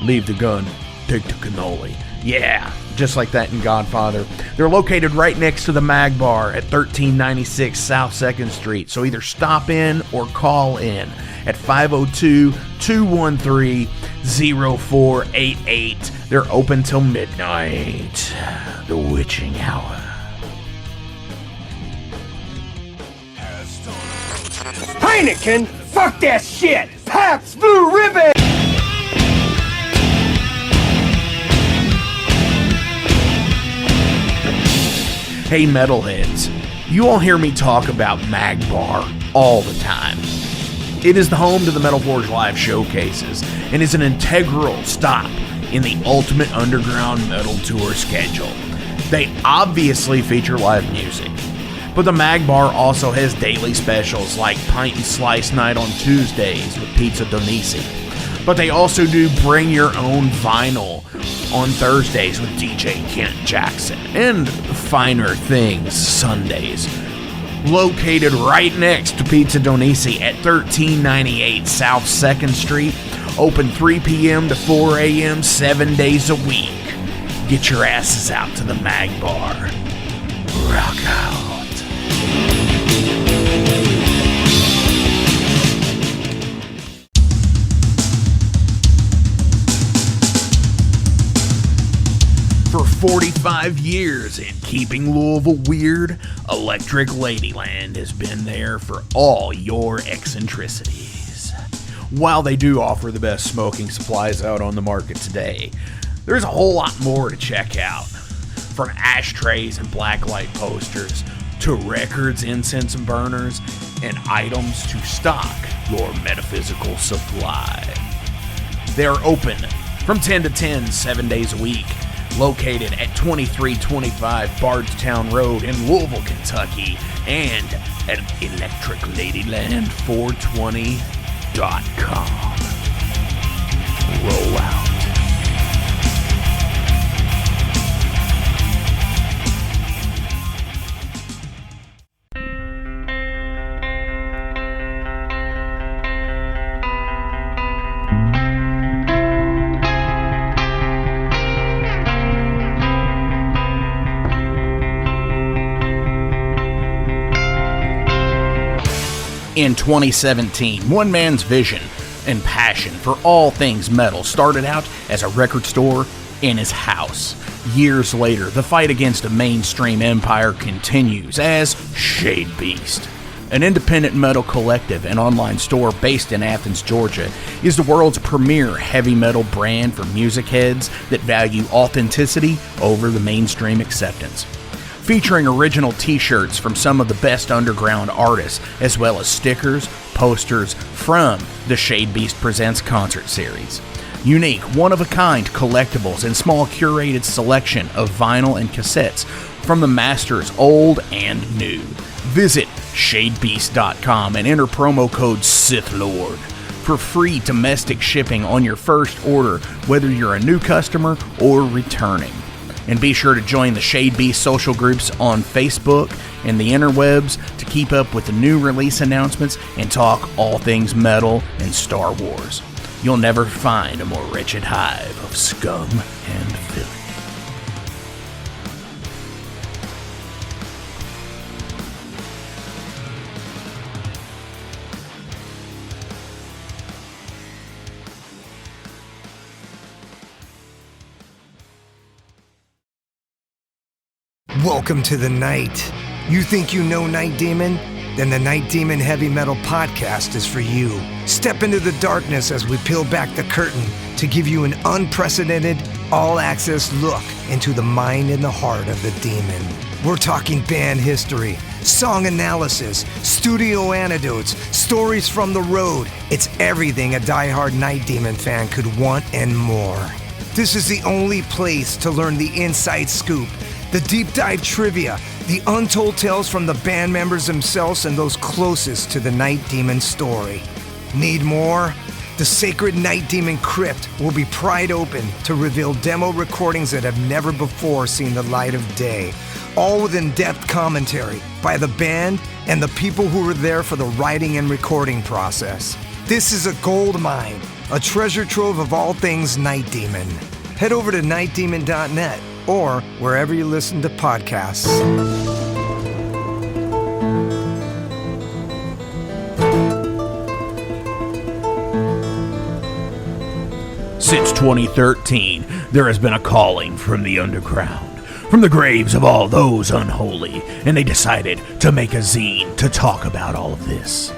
Leave the gun, take the cannoli. Yeah, just like that in Godfather. They're located right next to the Mag Bar at 1396 South 2nd Street. So either stop in or call in at 502-213-0488. They're open till midnight. The witching hour. Heineken? Fuck that shit! Pabst Blue Ribbon! Hey metalheads, you all hear me talk about Mag Bar all the time. It is the home to the Metal Forge live showcases and is an integral stop in the ultimate underground metal tour schedule. They obviously feature live music, but the Mag Bar also has daily specials like Pint and Slice Night on Tuesdays with Pizza Donisi. But they also do Bring Your Own Vinyl on Thursdays with DJ Kent Jackson, and Finer Things Sundays. Located right next to Pizza Donisi at 1398 South 2nd Street, open 3 p.m. to 4 a.m. 7 days a week. Get your asses out to the Mag Bar. Rock out. For 45 years in keeping Louisville weird, Electric Ladyland has been there for all your eccentricities. While they do offer the best smoking supplies out on the market today, there's a whole lot more to check out. From ashtrays and blacklight posters, to records, incense and burners, and items to stock your metaphysical supply. They're open from 10 to 10, 7 days a week. Located at 2325 Bardstown Road in Louisville, Kentucky, and at electricladyland420.com. Roll out. In 2017, one man's vision and passion for all things metal started out as a record store in his house. Years later, the fight against a mainstream empire continues as Shade Beast. An independent metal collective and online store based in Athens, Georgia, is the world's premier heavy metal brand for music heads that value authenticity over the mainstream acceptance. Featuring original t-shirts from some of the best underground artists, as well as stickers, posters from the Shade Beast Presents concert series. Unique, one-of-a-kind collectibles and small curated selection of vinyl and cassettes from the masters old and new. Visit shadebeast.com and enter promo code SithLord for free domestic shipping on your first order, whether you're a new customer or returning. And be sure to join the Shade Beast social groups on Facebook and the interwebs to keep up with the new release announcements and talk all things metal and Star Wars. You'll never find a more wretched hive of scum and filth. Welcome to the night. You think you know Night Demon? Then the Night Demon Heavy Metal Podcast is for you. Step into the darkness as we peel back the curtain to give you an unprecedented, all-access look into the mind and the heart of the demon. We're talking band history, song analysis, studio anecdotes, stories from the road. It's everything a diehard Night Demon fan could want and more. This is the only place to learn the inside scoop, the deep dive trivia, the untold tales from the band members themselves and those closest to the Night Demon story. Need more? The Sacred Night Demon Crypt will be pried open to reveal demo recordings that have never before seen the light of day, all with in-depth commentary by the band and the people who were there for the writing and recording process. This is a gold mine, a treasure trove of all things Night Demon. Head over to nightdemon.net or wherever you listen to podcasts. Since 2013, there has been a calling from the underground, from the graves of all those unholy, and they decided to make a zine to talk about all of this.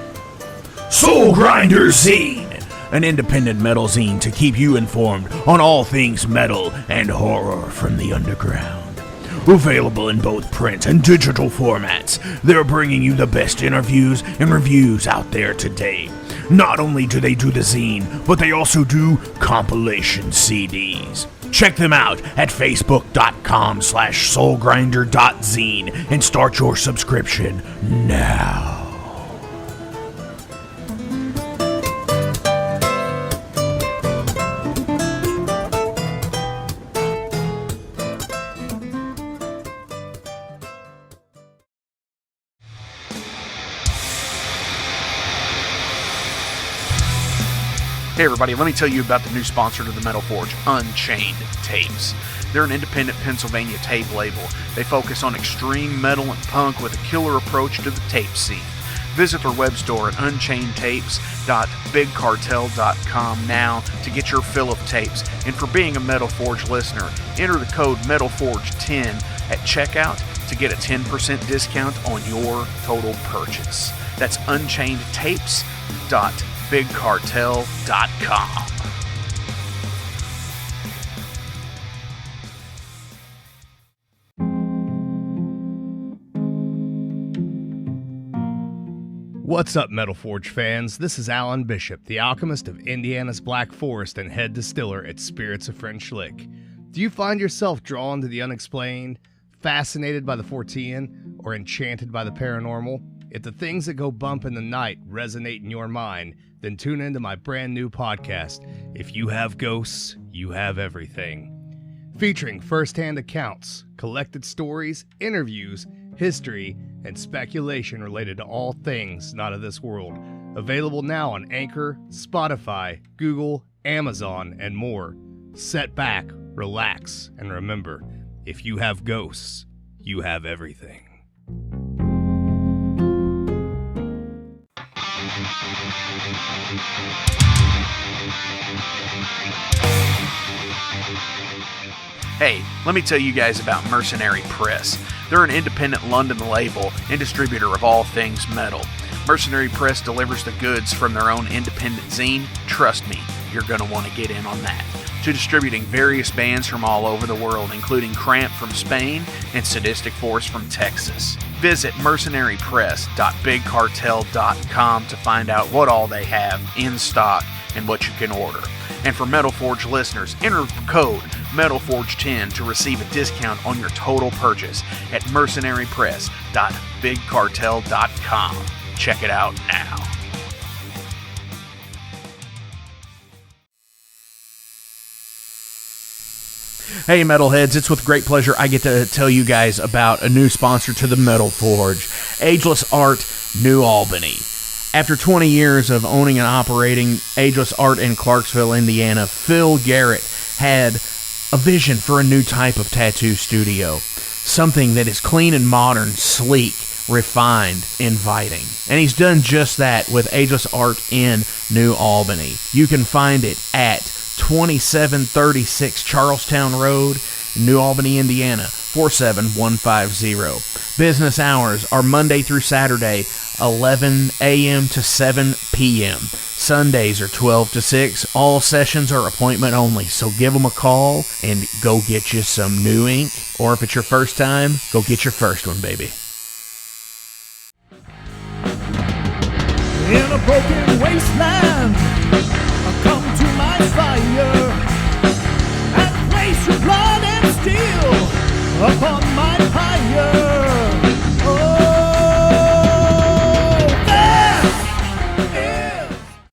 Soul Grinder Zine! An independent metal zine to keep you informed on all things metal and horror from the underground. Available in both print and digital formats, they're bringing you the best interviews and reviews out there today. Not only do they do the zine, but they also do compilation CDs. Check them out at facebook.com/soulgrinder.zine and start your subscription now. Hey everybody, let me tell you about the new sponsor to the Metal Forge, Unchained Tapes. They're an independent Pennsylvania tape label. They focus on extreme metal and punk with a killer approach to the tape scene. Visit their web store at unchainedtapes.bigcartel.com now to get your fill of tapes. And for being a Metal Forge listener, enter the code METALFORGE10 at checkout to get a 10% discount on your total purchase. That's unchainedtapes.bigcartel.com. What's up, Metal Forge fans? This is Alan Bishop, the alchemist of Indiana's Black Forest and head distiller at Spirits of French Lick. Do you find yourself drawn to the unexplained, fascinated by the Fortean, or enchanted by the paranormal? If the things that go bump in the night resonate in your mind, then tune into my brand new podcast, If You Have Ghosts, You Have Everything. Featuring first-hand accounts, collected stories, interviews, history, and speculation related to all things not of this world. Available now on Anchor, Spotify, Google, Amazon, and more. Set back, relax, and remember, if you have ghosts, you have everything. Hey, let me tell you guys about Mercenary Press. They're an independent London label and distributor of all things metal. Mercenary Press delivers the goods from their own independent zine. Trust me, you're going to want to get in on that. To distributing various bands from all over the world, including Cramp from Spain and Sadistic Force from Texas. Visit mercenarypress.bigcartel.com to find out what all they have in stock and what you can order. And for Metal Forge listeners, enter code METALFORGE10 to receive a discount on your total purchase at mercenarypress.bigcartel.com. Check it out now. Hey Metalheads, it's with great pleasure I get to tell you guys about a new sponsor to the Metal Forge, Ageless Art, New Albany. After 20 years of owning and operating Ageless Art in Clarksville, Indiana, Phil Garrett had a vision for a new type of tattoo studio. Something that is clean and modern, sleek, refined, inviting. And he's done just that with Ageless Art in New Albany. You can find it at 2736 Charlestown Road, New Albany, Indiana, 47150. Business hours are Monday through Saturday, 11 a.m. to 7 p.m. Sundays are 12 to 6. All sessions are appointment only, so give them a call and go get you some new ink. Or if it's your first time, go get your first one, baby. In a broken wasteland.